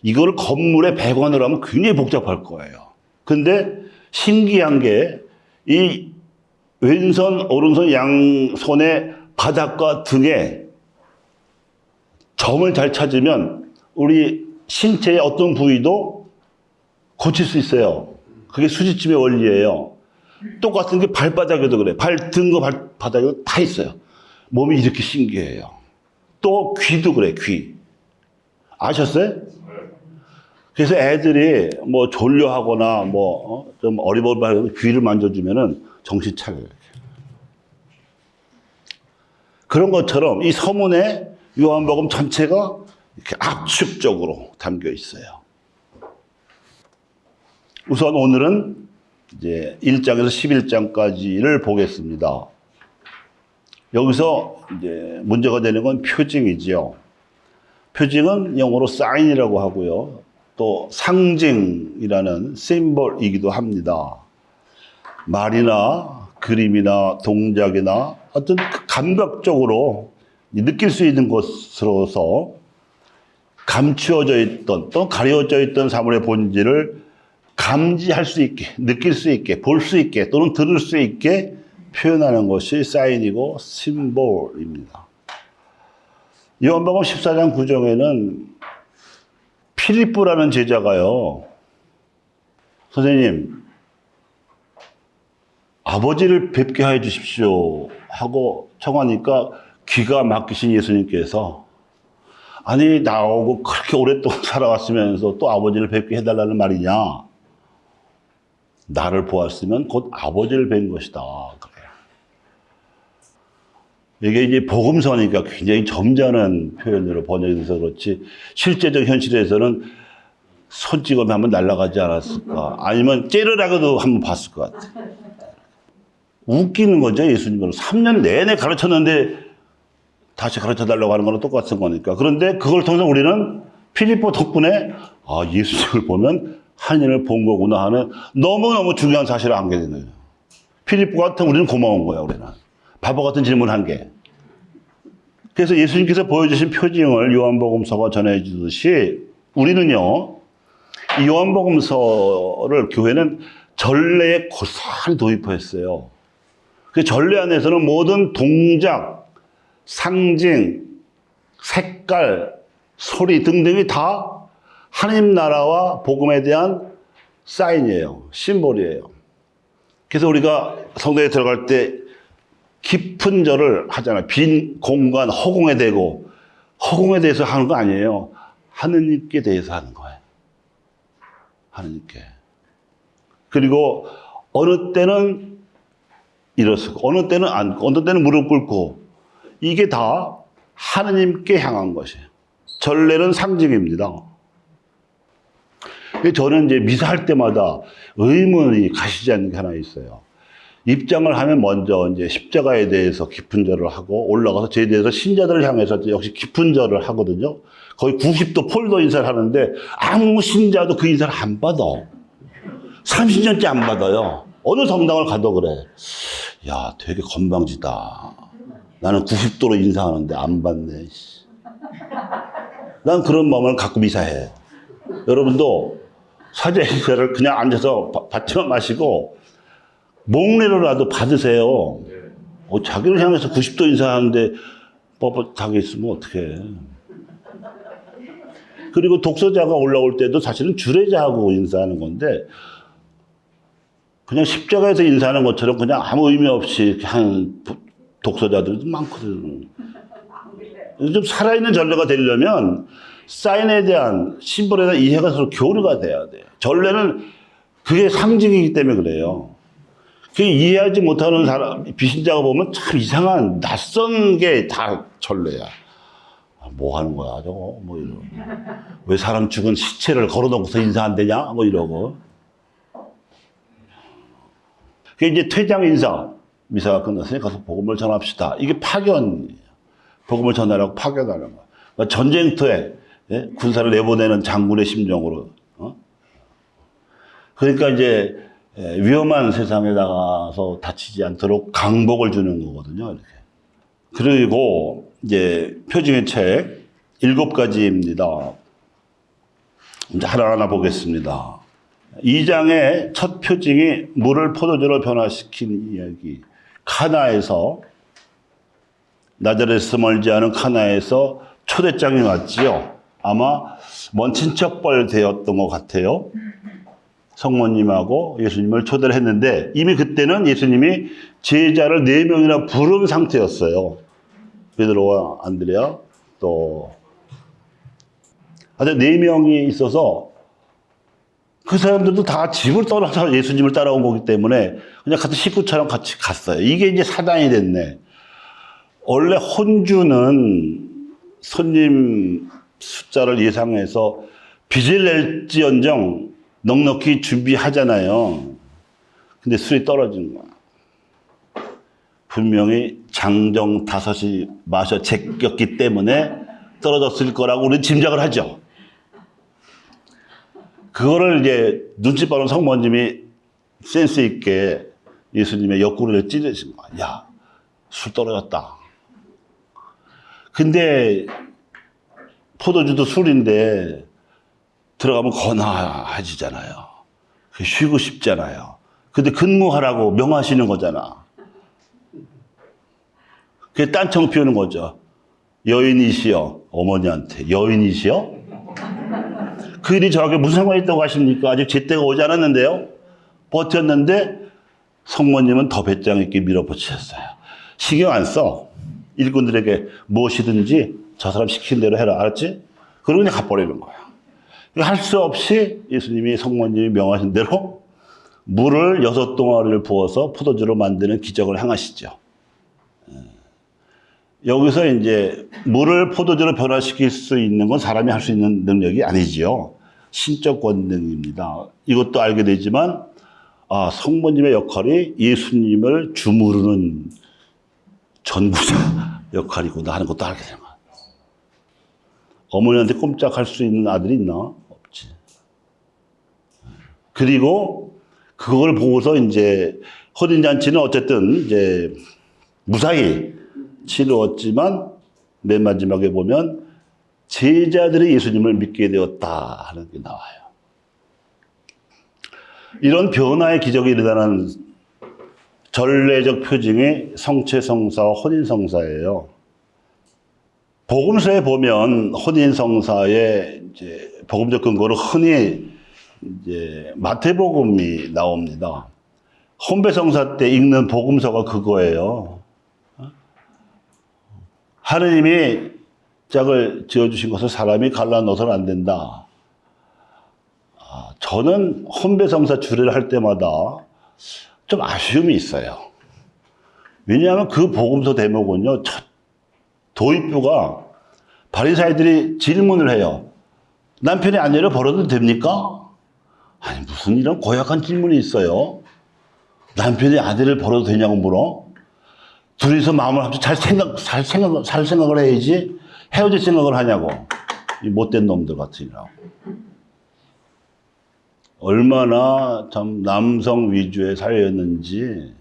이걸 건물에 배관으로 하면 굉장히 복잡할 거예요. 근데 신기한 게 이 왼손, 오른손, 양손의 바닥과 등에 점을 잘 찾으면 우리 신체의 어떤 부위도 고칠 수 있어요. 그게 수지침의 원리예요. 똑같은 게 발바닥에도 그래. 등과 발바닥에도 다 있어요. 몸이 이렇게 신기해요. 또 귀도 그래, 귀. 아셨어요? 그래서 애들이 졸려하거나 좀 어리버리하면 귀를 만져주면은 정신 차려요. 그런 것처럼 이 서문에 요한복음 전체가 이렇게 압축적으로 담겨 있어요. 우선 오늘은 이제 1장에서 11장까지를 보겠습니다. 여기서 이제 문제가 되는 건 표징이지요. 표징은 영어로 사인이라고 하고요. 또 상징이라는 심볼이기도 합니다. 말이나 그림이나 동작이나 어떤 감각적으로 느낄 수 있는 것으로서 감추어져 있던 또 가려져 있던 사물의 본질을 감지할 수 있게, 느낄 수 있게, 볼 수 있게 또는 들을 수 있게 표현하는 것이 사인이고 심볼입니다. 요한복음 14장 9절에는 필리포라는 제자가요, 선생님, 아버지를 뵙게 해 주십시오 하고 청하니까 귀가 막히신 예수님께서, 아니 나오고 그렇게 오랫동안 살아왔으면서 또 아버지를 뵙게 해달라는 말이냐? 나를 보았으면 곧 아버지를 뵌 것이다. 그래요. 이게 이제 복음서니까 굉장히 점잖은 표현으로 번역이 돼서 그렇지, 실제적 현실에서는 손찌검에 한번 날아가지 않았을까? 아니면 째르라고도 한번 봤을 것 같아. 웃기는 거죠, 예수님은. 3년 내내 가르쳤는데 다시 가르쳐 달라고 하는 거랑 똑같은 거니까. 그런데 그걸 통해서 우리는 필리포 덕분에 예수님을 보면 하나님을 본 거구나 하는 너무너무 중요한 사실을 알게 되는 거예요. 필리포 같은 우리는 고마운 거야, 우리는. 바보 같은 질문 한 게. 그래서 예수님께서 보여주신 표징을 요한복음서가 전해주듯이 우리는요, 이 요한복음서를 교회는 전례에 고스란히 도입했어요. 그 전례 안에서는 모든 동작, 상징, 색깔, 소리 등등이 다 하나님 나라와 복음에 대한 사인이에요. 심볼이에요. 그래서 우리가 성당에 들어갈 때 깊은 절을 하잖아요. 빈 공간, 허공에 대고 허공에 대해서 하는 거 아니에요. 하느님께 대해서 하는 거예요. 하느님께. 그리고 어느 때는 일어서고 어느 때는 앉고 어느 때는 무릎 꿇고 이게 다 하느님께 향한 것이에요. 전례는 상징입니다. 저는 이제 미사할 때마다 의문이 가시지 않는 게 하나 있어요. 입장을 하면 먼저 이제 십자가에 대해서 깊은 절을 하고 올라가서 제대해서 신자들을 향해서 역시 깊은 절을 하거든요. 거의 90도 폴더 인사를 하는데 아무 신자도 그 인사를 안 받아. 30년째 안 받아요. 어느 성당을 가도 그래. 야, 되게 건방지다. 나는 90도로 인사하는데 안 받네. 난 그런 마음을 갖고 미사해. 여러분도 사제 인사를 그냥 앉아서 받지만 마시고 목례로라도 받으세요. 자기를 향해서 90도 인사하는데 뻣뻣하게 있으면 어떡해. 그리고 독서자가 올라올 때도 사실은 주례자하고 인사하는 건데 그냥 십자가에서 인사하는 것처럼 그냥 아무 의미 없이 이렇게 한 독서자들도 많거든. 좀 살아있는 전례가 되려면 사인에 대한 심볼에 대한 이해가 서로 교류가 돼야 돼요. 전례는 그게 상징이기 때문에 그래요. 그 이해하지 못하는 사람, 비신자가 보면 참 이상한 낯선 게 다 전례야. 뭐 하는 거야, 저거? 뭐 이러고. 왜 사람 죽은 시체를 걸어놓고서 인사 안 되냐? 뭐 이러고. 그게 이제 퇴장 인사. 미사가 끝났으니 가서 복음을 전합시다. 이게 파견이에요. 복음을 전하라고 파견하는 거야. 전쟁터에 군사를 내보내는 장군의 심정으로. 그러니까 이제 위험한 세상에 나가서 다치지 않도록 강복을 주는 거거든요. 이렇게. 그리고 이제 표징의 책 7가지입니다. 이제 하나하나 보겠습니다. 2장의 첫 표징이 물을 포도주로 변화시킨 이야기. 카나에서 나자렛에서 멀지 않은 카나에서 초대장이 왔지요. 아마 먼 친척벌 되었던 것 같아요. 성모님하고 예수님을 초대를 했는데 이미 그때는 예수님이 제자를 4명이나 부른 상태였어요. 베드로와 안드레아 또 아주 4명이 있어서 그 사람들도 다 집을 떠나서 예수님을 따라온 거기 때문에 그냥 같은 식구처럼 같이 갔어요. 이게 이제 사단이 됐네. 원래 혼주는 손님 숫자를 예상해서 빚을 낼지언정 넉넉히 준비하잖아요. 근데 술이 떨어진 거야. 분명히 장정 5이 마셔 제꼈기 때문에 떨어졌을 거라고 우리는 짐작을 하죠. 그거를 이제 눈치 빠른 성모님이 센스 있게 예수님의 옆구리를 찌르신 거야. 야, 술 떨어졌다. 근데 포도주도 술인데 들어가면 거나해지잖아요. 쉬고 싶잖아요. 근데 근무하라고 명하시는 거잖아. 그게 딴청 피우는 거죠. 여인이시여, 어머니한테 여인이시여? 그 일이 저하고 무슨 상관이 있다고 하십니까? 아직 제때가 오지 않았는데요. 버텼는데 성모님은 더 배짱 있게 밀어붙이셨어요. 신경 안 써. 일꾼들에게 무엇이든지 저 사람 시킨 대로 해라. 알았지? 그러고 그냥 가버리는 거야. 할 수 없이 예수님이 성모님이 명하신 대로 물을 6동아리를 부어서 포도주로 만드는 기적을 행하시죠. 여기서 이제 물을 포도주로 변화시킬 수 있는 건 사람이 할 수 있는 능력이 아니지요. 신적 권능입니다. 이것도 알게 되지만 성모님의 역할이 예수님을 주무르는 전부자 역할이구나 하는 것도 알게 되는 거야. 어머니한테 꼼짝할 수 있는 아들이 있나? 없지. 그리고 그걸 보고서 이제 혼인잔치는 어쨌든 이제 무사히 치루었지만 맨 마지막에 보면 제자들이 예수님을 믿게 되었다 하는 게 나와요. 이런 변화의 기적이 일어나는 전례적 표징이 성체성사와 혼인성사예요. 복음서에 보면 혼인성사의 이제 복음적 근거로 흔히 이제 마태복음이 나옵니다. 혼배성사 때 읽는 복음서가 그거예요. 하느님이 짝을 지어주신 것을 사람이 갈라놓아서는 안 된다. 저는 혼배성사 주례를 할 때마다 좀 아쉬움이 있어요. 왜냐하면 그 복음서 대목은요, 도입부가 바리사이들이 질문을 해요. 남편이 아내를 버려도 됩니까? 아니, 무슨 이런 고약한 질문이 있어요. 남편이 아내를 버려도 되냐고 물어. 둘이서 마음을 합쳐 살 생각을 해야지 헤어질 생각을 하냐고. 이 못된 놈들 같으니라고. 얼마나 참 남성 위주의 사회였는지.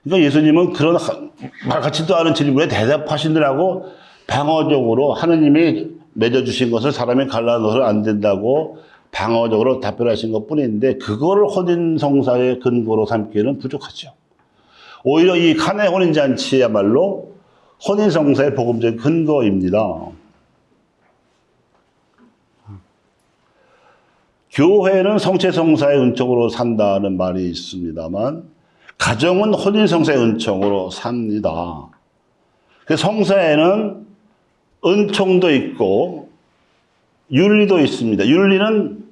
그러니까 예수님은 그런 말 같지도 않은 질문에 대답하시느라고 방어적으로 하느님이 맺어주신 것을 사람이 갈라놓아서는 안 된다고 방어적으로 답변하신 것 뿐인데 그거를 혼인성사의 근거로 삼기에는 부족하죠. 오히려 이 칸의 혼인잔치야말로 혼인성사의 복음적인 근거입니다. 교회는 성체성사의 은총으로 산다는 말이 있습니다만 가정은 혼인성사의 은총으로 삽니다. 성사에는 은총도 있고 윤리도 있습니다. 윤리는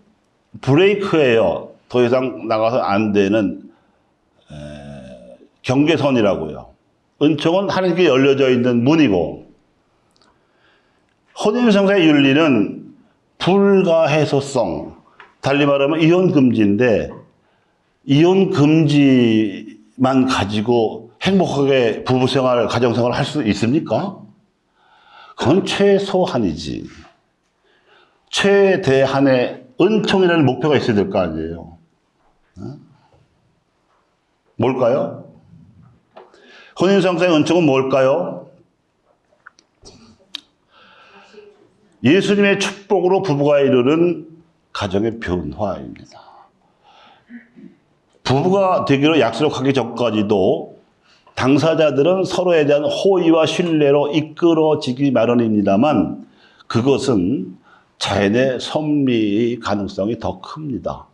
브레이크예요. 더 이상 나가서 안 되는 경계선이라고요. 은총은 하나님께 열려져 있는 문이고 혼인성사의 윤리는 불가해소성, 달리 말하면 이혼 금지인데 이혼 금지만 가지고 행복하게 부부생활, 가정생활을 할 수 있습니까? 그건 최소한이지. 최대한의 은총이라는 목표가 있어야 될 거 아니에요. 뭘까요? 혼인성사의 은총은 뭘까요? 예수님의 축복으로 부부가 이루는 가정의 변화입니다. 부부가 되기로 약속하기 전까지도 당사자들은 서로에 대한 호의와 신뢰로 이끌어지기 마련입니다만 그것은 자연의 섭리의 가능성이 더 큽니다.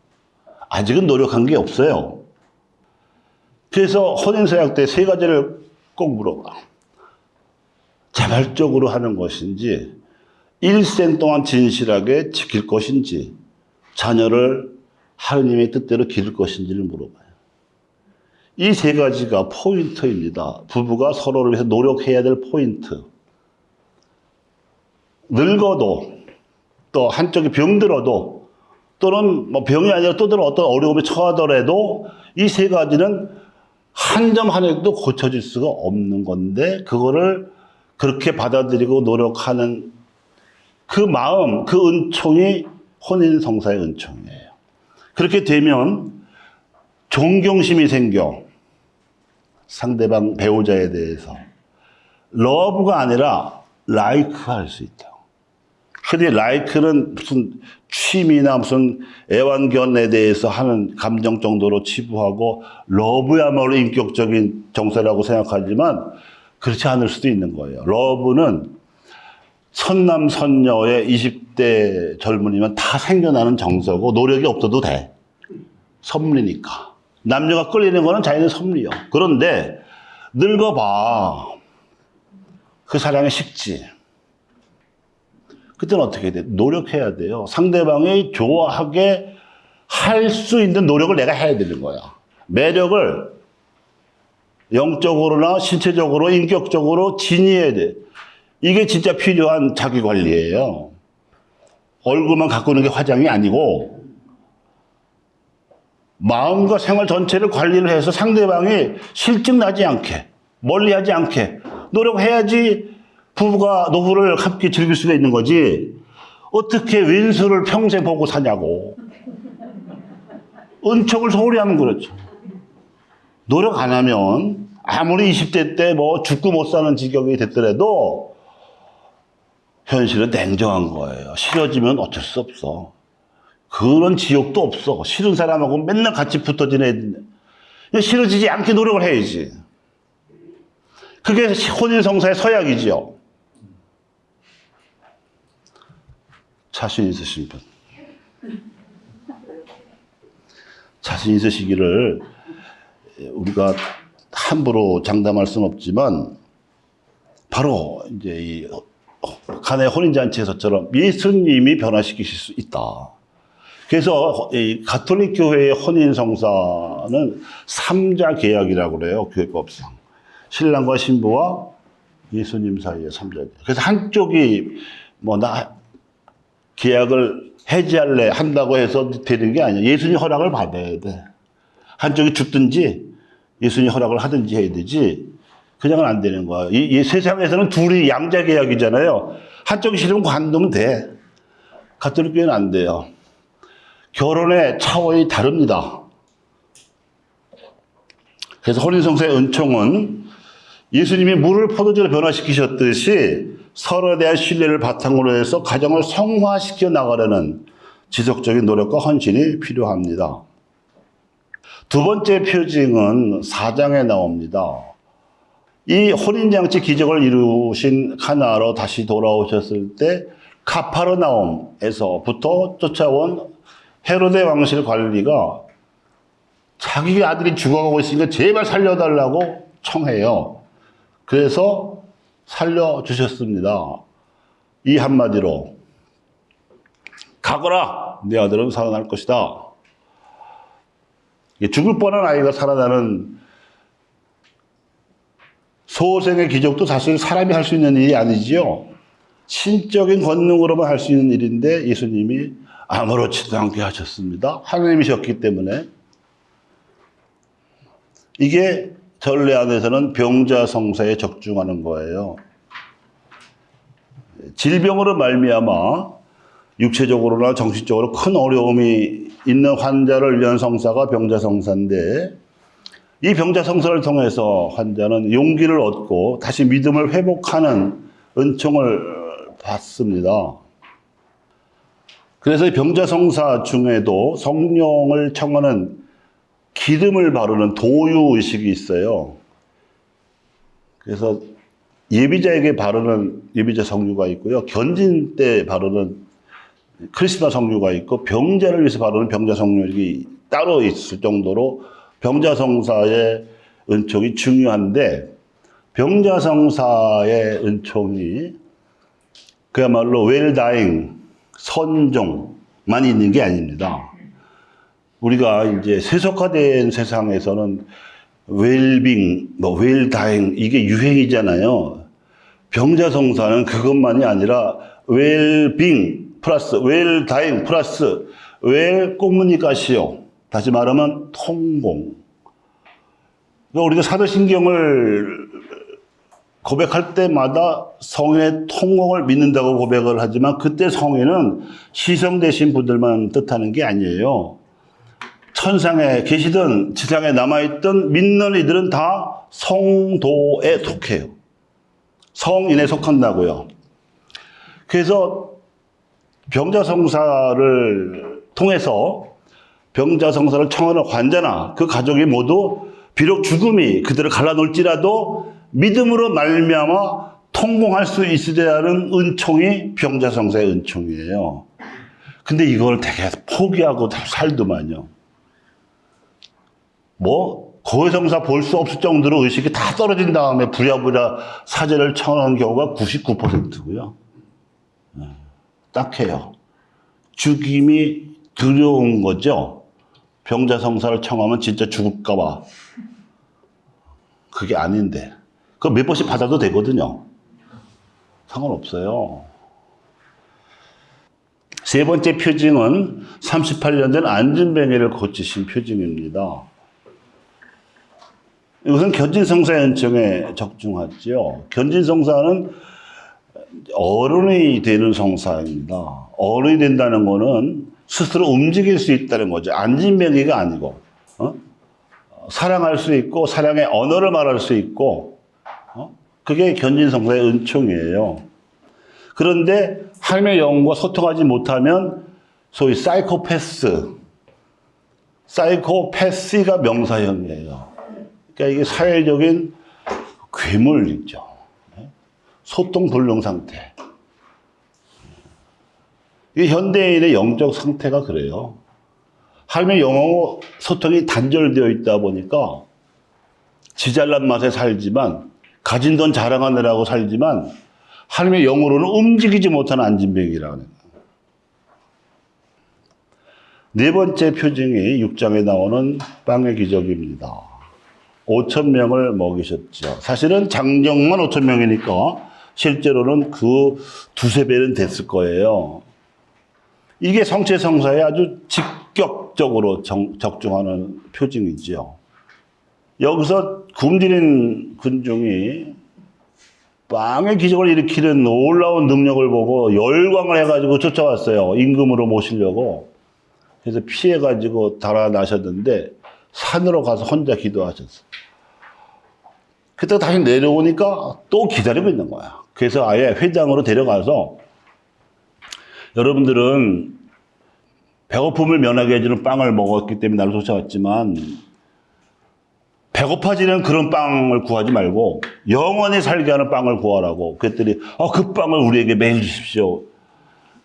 아직은 노력한 게 없어요. 그래서 혼인서약 때 세 가지를 꼭 물어봐. 자발적으로 하는 것인지 일생 동안 진실하게 지킬 것인지 자녀를 하느님의 뜻대로 기를 것인지를 물어봐요. 이 세 가지가 포인트입니다. 부부가 서로를 위해서 노력해야 될 포인트. 늙어도 또 한쪽이 병들어도 또는 뭐 병이 아니라 또 다른 어떤 어려움에 처하더라도 이 세 가지는 한 점 하나도 고쳐질 수가 없는 건데 그거를 그렇게 받아들이고 노력하는 그 마음, 그 은총이 혼인성사의 은총이에요. 그렇게 되면 존경심이 생겨 상대방 배우자에 대해서 러브가 아니라 라이크 할 수 있다. 근데 라이크는 무슨 취미나 무슨 애완견에 대해서 하는 감정 정도로 치부하고 러브야말로 인격적인 정서라고 생각하지만 그렇지 않을 수도 있는 거예요. 러브는 선남 선녀의 20대 젊은이면 다 생겨나는 정서고 노력이 없어도 돼. 섭리니까. 남녀가 끌리는 거는 자연의 섭리요. 그런데 늙어봐. 그 사랑이 식지. 그때는 어떻게 해야 돼? 노력해야 돼요. 상대방이 좋아하게 할 수 있는 노력을 내가 해야 되는 거야. 매력을 영적으로나 신체적으로, 인격적으로 지니해야 돼. 이게 진짜 필요한 자기 관리예요. 얼굴만 가꾸는 게 화장이 아니고 마음과 생활 전체를 관리를 해서 상대방이 실증 나지 않게, 멀리하지 않게 노력해야지 부부가 노후를 함께 즐길 수가 있는 거지. 어떻게 왼수를 평생 보고 사냐고. 은총을 소홀히 하면 그렇죠. 노력 안 하면 아무리 20대 때 뭐 죽고 못 사는 지경이 됐더라도 현실은 냉정한 거예요. 싫어지면 어쩔 수 없어. 그런 지옥도 없어. 싫은 사람하고 맨날 같이 붙어 지내야 돼. 싫어지지 않게 노력을 해야지. 그게 혼인성사의 서약이죠. 자신 있으신 분. 자신 있으시기를 우리가 함부로 장담할 수는 없지만 바로 이제 이 가나의 혼인잔치에서처럼 예수님이 변화시키실 수 있다. 그래서 이 가톨릭 교회의 혼인성사는 삼자 계약이라고 그래요. 교회법상. 신랑과 신부와 예수님 사이의 삼자 계약. 그래서 한쪽이 뭐 나 계약을 해지할래 한다고 해서 되는 게 아니야. 예수님 허락을 받아야 돼. 한쪽이 죽든지 예수님 허락을 하든지 해야 되지. 그냥은 안 되는 거야. 이 세상에서는 둘이 양자 계약이잖아요. 한쪽이 싫으면 관두면 돼. 가톨릭 교회는 안 돼요. 결혼의 차원이 다릅니다. 그래서 혼인성사의 은총은 예수님이 물을 포도주로 변화시키셨듯이 서로에 대한 신뢰를 바탕으로 해서 가정을 성화시켜 나가려는 지속적인 노력과 헌신이 필요합니다. 두 번째 표징은 4장에 나옵니다. 이 혼인잔치 기적을 이루신 카나로 다시 돌아오셨을 때 카파르나움에서부터 쫓아온 헤로데 왕실 관리가 자기 아들이 죽어가고 있으니까 제발 살려달라고 청해요. 그래서 살려주셨습니다. 이 한마디로 가거라, 내 아들은 살아날 것이다. 죽을 뻔한 아이가 살아나는 소생의 기적도 사실 사람이 할 수 있는 일이 아니지요. 신적인 권능으로만 할 수 있는 일인데 예수님이 아무렇지도 않게 하셨습니다. 하나님이셨기 때문에. 이게 전례 안에서는 병자성사에 적중하는 거예요. 질병으로 말미암아 육체적으로나 정신적으로 큰 어려움이 있는 환자를 위한 성사가 병자성사인데, 이 병자성사를 통해서 환자는 용기를 얻고 다시 믿음을 회복하는 은총을 받습니다. 그래서 이 병자성사 중에도 성령을 청하는 기름을 바르는 도유의식이 있어요. 그래서 예비자에게 바르는 예비자 성유가 있고요. 견진 때 바르는 크리스마 성유가 있고, 병자를 위해서 바르는 병자 성유가 따로 있을 정도로 병자성사의 은총이 중요한데, 병자성사의 은총이 그야말로 웰다잉, 선종만 있는 게 아닙니다. 우리가 이제 세속화된 세상에서는 웰빙, 웰다잉 이게 유행이잖아요. 병자성사는 그것만이 아니라 웰빙 플러스 웰다잉 플러스 웰 꼬무니까시오. 다시 말하면 통공. 그러니까 우리가 사도신경을 고백할 때마다 성인의 통공을 믿는다고 고백을 하지만, 그때 성인은 시성되신 분들만 뜻하는 게 아니에요. 천상에 계시든 지상에 남아있던 믿는 이들은 다 성도에 속해요. 성인에 속한다고요. 그래서 병자성사를 통해서 병자성사를 청하는 환자나 그 가족이 모두 비록 죽음이 그들을 갈라놓을지라도 믿음으로 말미암아 통공할 수 있으리라는 은총이 병자성사의 은총이에요. 근데 이걸 되게 포기하고 살더만요. 고해성사 볼 수 없을 정도로 의식이 다 떨어진 다음에 부랴부랴 사제를 청하는 경우가 99%고요. 딱해요. 죽임이 두려운 거죠. 병자성사를 청하면 진짜 죽을까봐. 그게 아닌데. 그거 몇 번씩 받아도 되거든요. 상관없어요. 세 번째 표징은 38년 전 안진뱅이를 고치신 표징입니다. 이것은 견진성사의 은총에 적중하죠. 견진성사는 어른이 되는 성사입니다. 어른이 된다는 거는 스스로 움직일 수 있다는 거죠. 안진뱅이가 아니고, 사랑할 수 있고, 사랑의 언어를 말할 수 있고, 그게 견진성사의 은총이에요. 그런데 하나님의 영과 소통하지 못하면 소위 사이코패스가 명사형이에요. 그러니까 이게 사회적인 괴물이죠. 소통 불능 상태. 이게 현대인의 영적 상태가 그래요. 하나님의 영어 소통이 단절되어 있다 보니까 지 잘난 맛에 살지만, 가진 돈 자랑하느라고 살지만, 하나님의 영으로는 움직이지 못하는 안진뱅이라는 거예요. 네 번째 표징이 6장에 나오는 빵의 기적입니다. 5,000명을 먹이셨죠. 사실은 장정만 5,000명이니까 실제로는 그 두세 배는 됐을 거예요. 이게 성체성사에 아주 직격적으로 적중하는 표징이죠. 여기서 굶주린 군중이 빵의 기적을 일으키는 놀라운 능력을 보고 열광을 해가지고 쫓아왔어요. 임금으로 모시려고. 그래서 피해가지고 달아나셨는데 산으로 가서 혼자 기도하셨어요. 그때 다시 내려오니까 또 기다리고 있는 거야. 그래서 아예 회당으로 데려가서 여러분들은 배고픔을 면하게 해주는 빵을 먹었기 때문에 나를 쫓아왔지만 배고파지는 그런 빵을 구하지 말고 영원히 살게 하는 빵을 구하라고. 그랬더니 그 빵을 우리에게 매일 주십시오.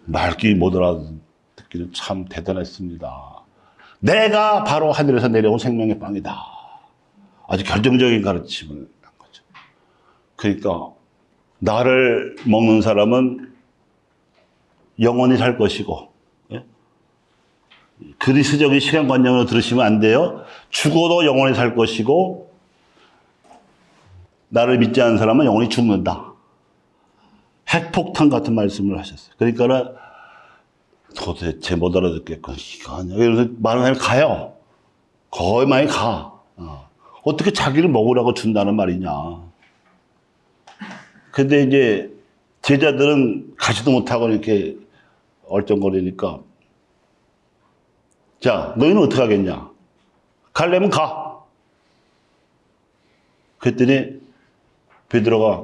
말귀 못 알아듣기는 참 대단했습니다. 내가 바로 하늘에서 내려온 생명의 빵이다. 아주 결정적인 가르침을 한 거죠. 그러니까 나를 먹는 사람은 영원히 살 것이고, 그리스적인 시간관념으로 들으시면 안 돼요. 죽어도 영원히 살 것이고 나를 믿지 않는 사람은 영원히 죽는다. 핵폭탄 같은 말씀을 하셨어요. 그러니까 도대체 못 알아듣겠군. 이거 아니야. 그래서 많은 사람이 가요. 거의 많이 가. 어떻게 자기를 먹으라고 준다는 말이냐. 근데 이제 제자들은 가지도 못하고 이렇게 얼쩡거리니까, 자, 너희는 어떻게 하겠냐? 가려면 가. 그랬더니 베드로가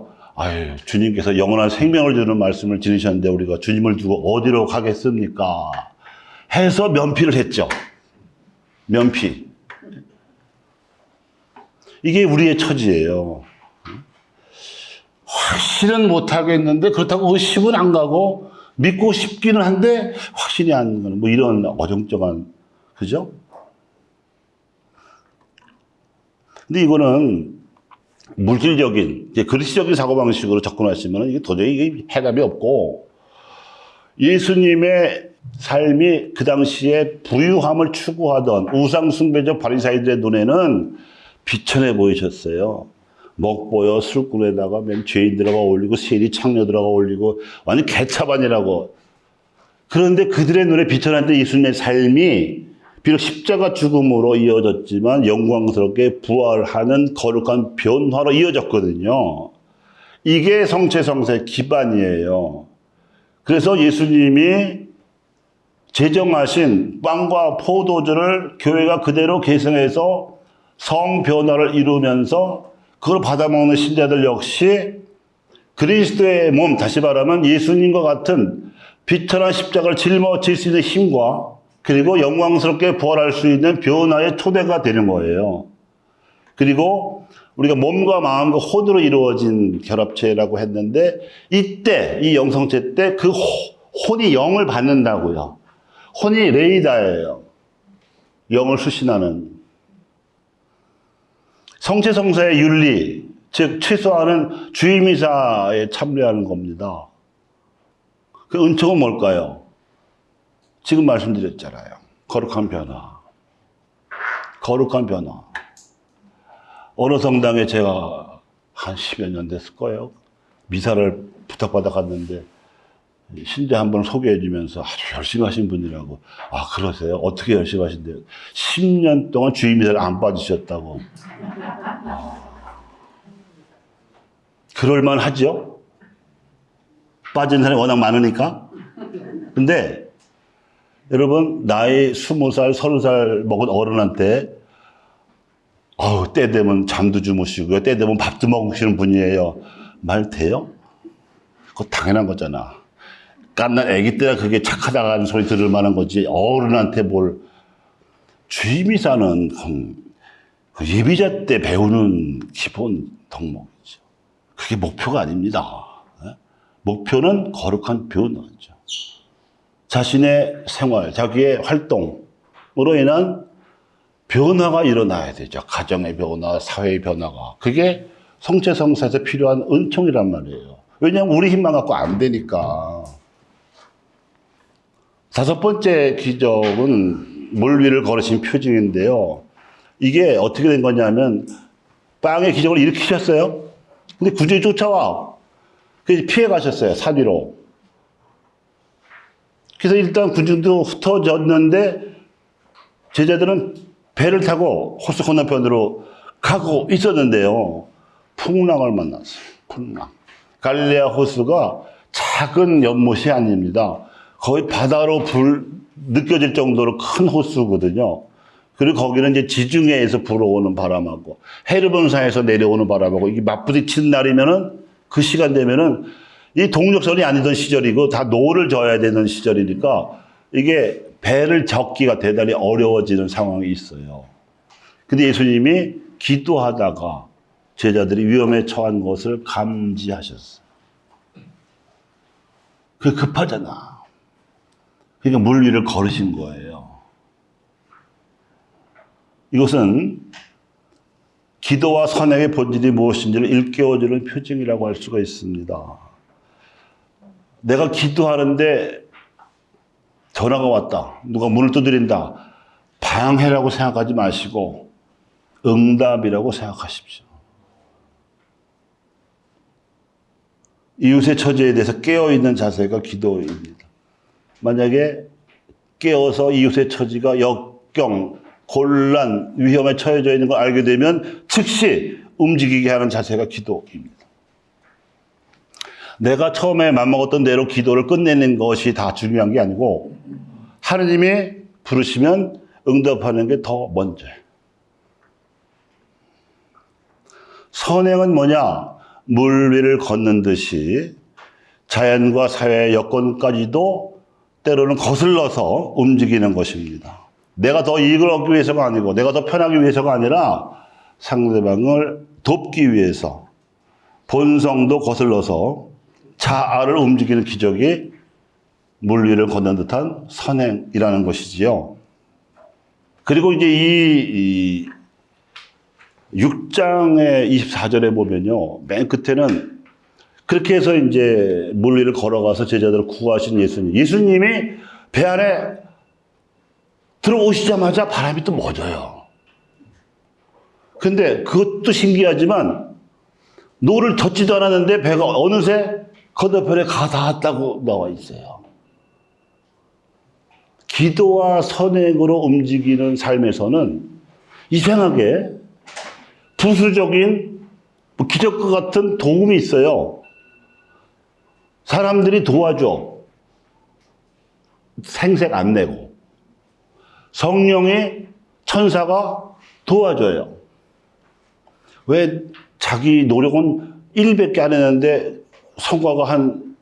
주님께서 영원한 생명을 주는 말씀을 지니셨는데 우리가 주님을 두고 어디로 가겠습니까? 해서 면피를 했죠. 면피. 이게 우리의 처지예요. 확실은 못하겠는데 그렇다고 의심은 안 가고 믿고 싶기는 한데 확실히 안 가는 뭐 이런 어정쩡한, 그죠? 근데 이거는 물질적인, 이제 그리스적인 사고방식으로 접근하시면 이게 도저히 해답이 없고, 예수님의 삶이 그 당시에 부유함을 추구하던 우상숭배적 바리사이들의 눈에는 비천해 보이셨어요. 먹보여 술꾼에다가 맨 죄인들하고 어울리고 세리 창녀들하고 어울리고 완전 개차반이라고. 그런데 그들의 눈에 비천할 때 예수님의 삶이 비록 십자가 죽음으로 이어졌지만 영광스럽게 부활하는 거룩한 변화로 이어졌거든요. 이게 성체성사의 기반이에요. 그래서 예수님이 제정하신 빵과 포도주를 교회가 그대로 계승해서 성변화를 이루면서 그걸 받아먹는 신자들 역시 그리스도의 몸, 다시 말하면 예수님과 같은 비천한 십자가를 짊어질 수 있는 힘과 그리고 영광스럽게 부활할 수 있는 변화의 토대가 되는 거예요. 그리고 우리가 몸과 마음과 혼으로 이루어진 결합체라고 했는데, 이때 이 영성체 때 그 혼이 영을 받는다고요. 혼이 레이다예요. 영을 수신하는. 성체성사의 윤리, 즉 최소한은 주일미사에 참여하는 겁니다. 그 은총은 뭘까요? 지금 말씀드렸잖아요. 거룩한 변화. 거룩한 변화. 어느 성당에 제가 한 10여 년 됐을 거예요. 미사를 부탁받아 갔는데 신자 한 번 소개해 주면서 아주 열심히 하신 분이라고. 아, 그러세요? 어떻게 열심히 하신대요? 10년 동안 주일미사를 안 빠지셨다고. 그럴만 하죠? 빠진 사람이 워낙 많으니까. 근데 여러분 나이 20살, 30살 먹은 어른한테 때 되면 잠도 주무시고요. 때 되면 밥도 먹으시는 분이에요. 말 돼요? 그거 당연한 거잖아. 깐난 아기 때가 그게 착하다는 소리 들을 만한 거지. 어른한테 뭘. 주임이사는 그 예비자 때 배우는 기본 덕목이죠. 그게 목표가 아닙니다. 목표는 거룩한 변화죠. 자신의 생활, 자기의 활동으로 인한 변화가 일어나야 되죠. 가정의 변화, 사회의 변화가. 그게 성체성사에서 필요한 은총이란 말이에요. 왜냐하면 우리 힘만 갖고 안 되니까. 5번째 기적은 물 위를 걸으신 표징인데요. 이게 어떻게 된 거냐면 빵의 기적을 일으키셨어요. 근데 군중이 쫓아와. 그래서 피해 가셨어요. 산 위로. 그래서 일단 군중도 흩어졌는데 제자들은 배를 타고 호수 건너편으로 가고 있었는데요. 풍랑을 만났어요. 풍랑. 갈릴레아 호수가 작은 연못이 아닙니다. 거의 바다로 느껴질 정도로 큰 호수거든요. 그리고 거기는 이제 지중해에서 불어오는 바람하고 헤르본산에서 내려오는 바람하고 이게 맞부딪히는 날이면은 그 시간 되면은 이 동력선이 아니던 시절이고 다 노를 져야 되는 시절이니까 이게 배를 젓기가 대단히 어려워지는 상황이 있어요. 근데 예수님이 기도하다가 제자들이 위험에 처한 것을 감지하셨어요. 그게 급하잖아. 그러니까 물 위를 걸으신 거예요. 이것은 기도와 선행의 본질이 무엇인지를 일깨워주는 표징이라고 할 수가 있습니다. 내가 기도하는데 전화가 왔다. 누가 문을 두드린다. 방해라고 생각하지 마시고 응답이라고 생각하십시오. 이웃의 처지에 대해서 깨어있는 자세가 기도입니다. 만약에 깨어서 이웃의 처지가 역경, 곤란, 위험에 처해져 있는 걸 알게 되면 즉시 움직이게 하는 자세가 기도입니다. 내가 처음에 맘먹었던 대로 기도를 끝내는 것이 다 중요한 게 아니고 하느님이 부르시면 응답하는 게 더 먼저예요. 선행은 뭐냐? 물 위를 걷는 듯이 자연과 사회의 여건까지도 때로는 거슬러서 움직이는 것입니다. 내가 더 이익을 얻기 위해서가 아니고 내가 더 편하기 위해서가 아니라 상대방을 돕기 위해서 본성도 거슬러서 자아를 움직이는 기적이 물 위를 걷는 듯한 선행이라는 것이지요. 그리고 이제 이 6장의 24절에 보면요. 맨 끝에는 그렇게 해서 이제 물 위를 걸어가서 제자들을 구하신 예수님. 예수님이 배 안에 들어오시자마자 바람이 또 멎어요. 근데 그것도 신기하지만 노를 젓지도 않았는데 배가 어느새 건너편에 가 닿았다고 나와 있어요. 기도와 선행으로 움직이는 삶에서는 이상하게 부수적인 기적과 같은 도움이 있어요. 사람들이 도와줘. 생색 안 내고. 성령의 천사가 도와줘요. 왜 자기 노력은 1밖에 안 했는데 성과가 한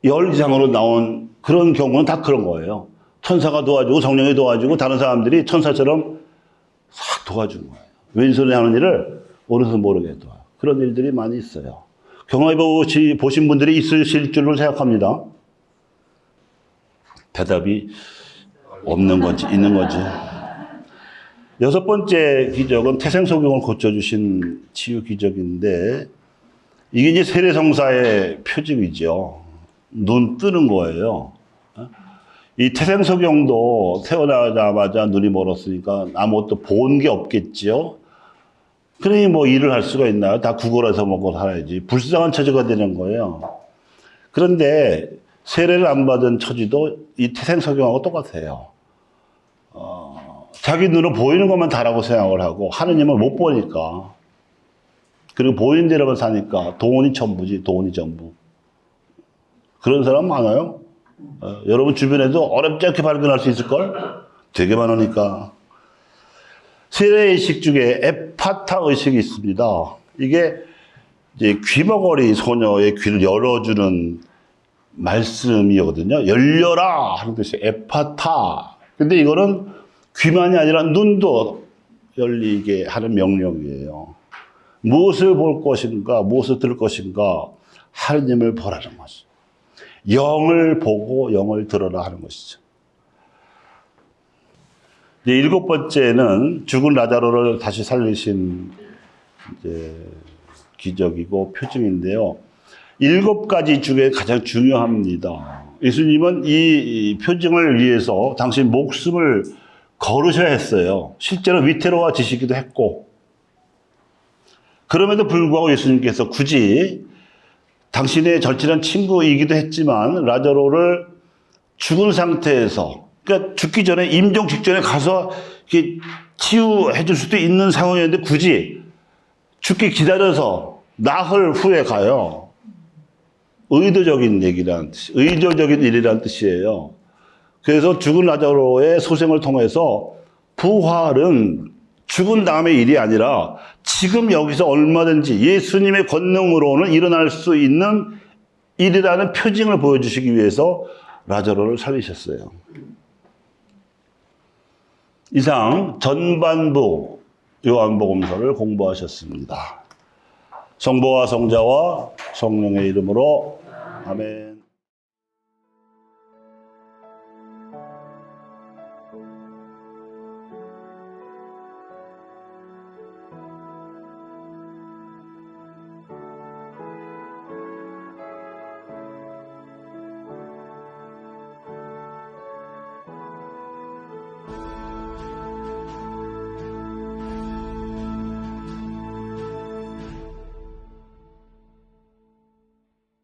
10 이상으로 나온 그런 경우는 다 그런 거예요. 천사가 도와주고 성령이 도와주고 다른 사람들이 천사처럼 싹 도와준 거예요. 왼손에 하는 일을 오른손 모르게 도와요. 그런 일들이 많이 있어요. 경험해 보신 분들이 있으실 줄로 생각합니다. 대답이 없는 건지 있는 건지. 6번째 기적은 태생소경을 고쳐주신 치유 기적인데 이게 이제 세례성사의 표징이죠. 눈 뜨는 거예요. 이 태생소경도 태어나자마자 눈이 멀었으니까 아무것도 본 게 없겠지요. 그러니 뭐 일을 할 수가 있나요? 다 구걸해서 먹고 살아야지. 불쌍한 처지가 되는 거예요. 그런데 세례를 안 받은 처지도 이 태생소경하고 똑같아요. 자기 눈으로 보이는 것만 다라고 생각을 하고 하느님을 못 보니까 그리고 보이는 대로만 사니까 돈이 전부지. 돈이 전부. 그런 사람 많아요. 여러분 주변에도 어렵지 않게 발견할 수 있을걸? 되게 많으니까. 세례 의식 중에 에파타 의식이 있습니다. 이게 이제 귀머거리 소녀의 귀를 열어주는 말씀이거든요. 열려라 하는 뜻이 에파타. 근데 이거는 귀만이 아니라 눈도 열리게 하는 명령이에요. 무엇을 볼 것인가, 무엇을 들을 것인가, 하느님을 보라는 것이죠. 영을 보고 영을 들어라 하는 것이죠. 이제 7번째는 죽은 라자로를 다시 살리신 이제 기적이고 표징인데요. 7가지 중에 가장 중요합니다. 예수님은 이 표징을 위해서 당신 목숨을 걸으셔야 했어요. 실제로 위태로워지시기도 했고, 그럼에도 불구하고 예수님께서 굳이 당신의 절친한 친구이기도 했지만 라자로를 죽은 상태에서, 그러니까 죽기 전에 임종 직전에 가서 이렇게 치유해 줄 수도 있는 상황이었는데 굳이 죽기 기다려서 나흘 후에 가요. 의도적인 얘기란 뜻, 의도적인 일이란 뜻이에요. 그래서 죽은 라자로의 소생을 통해서 부활은 죽은 다음의 일이 아니라 지금 여기서 얼마든지 예수님의 권능으로는 일어날 수 있는 일이라는 표징을 보여주시기 위해서 라자로를 살리셨어요. 이상 전반부 요한복음서를 공부하셨습니다. 성부와 성자와 성령의 이름으로 아멘.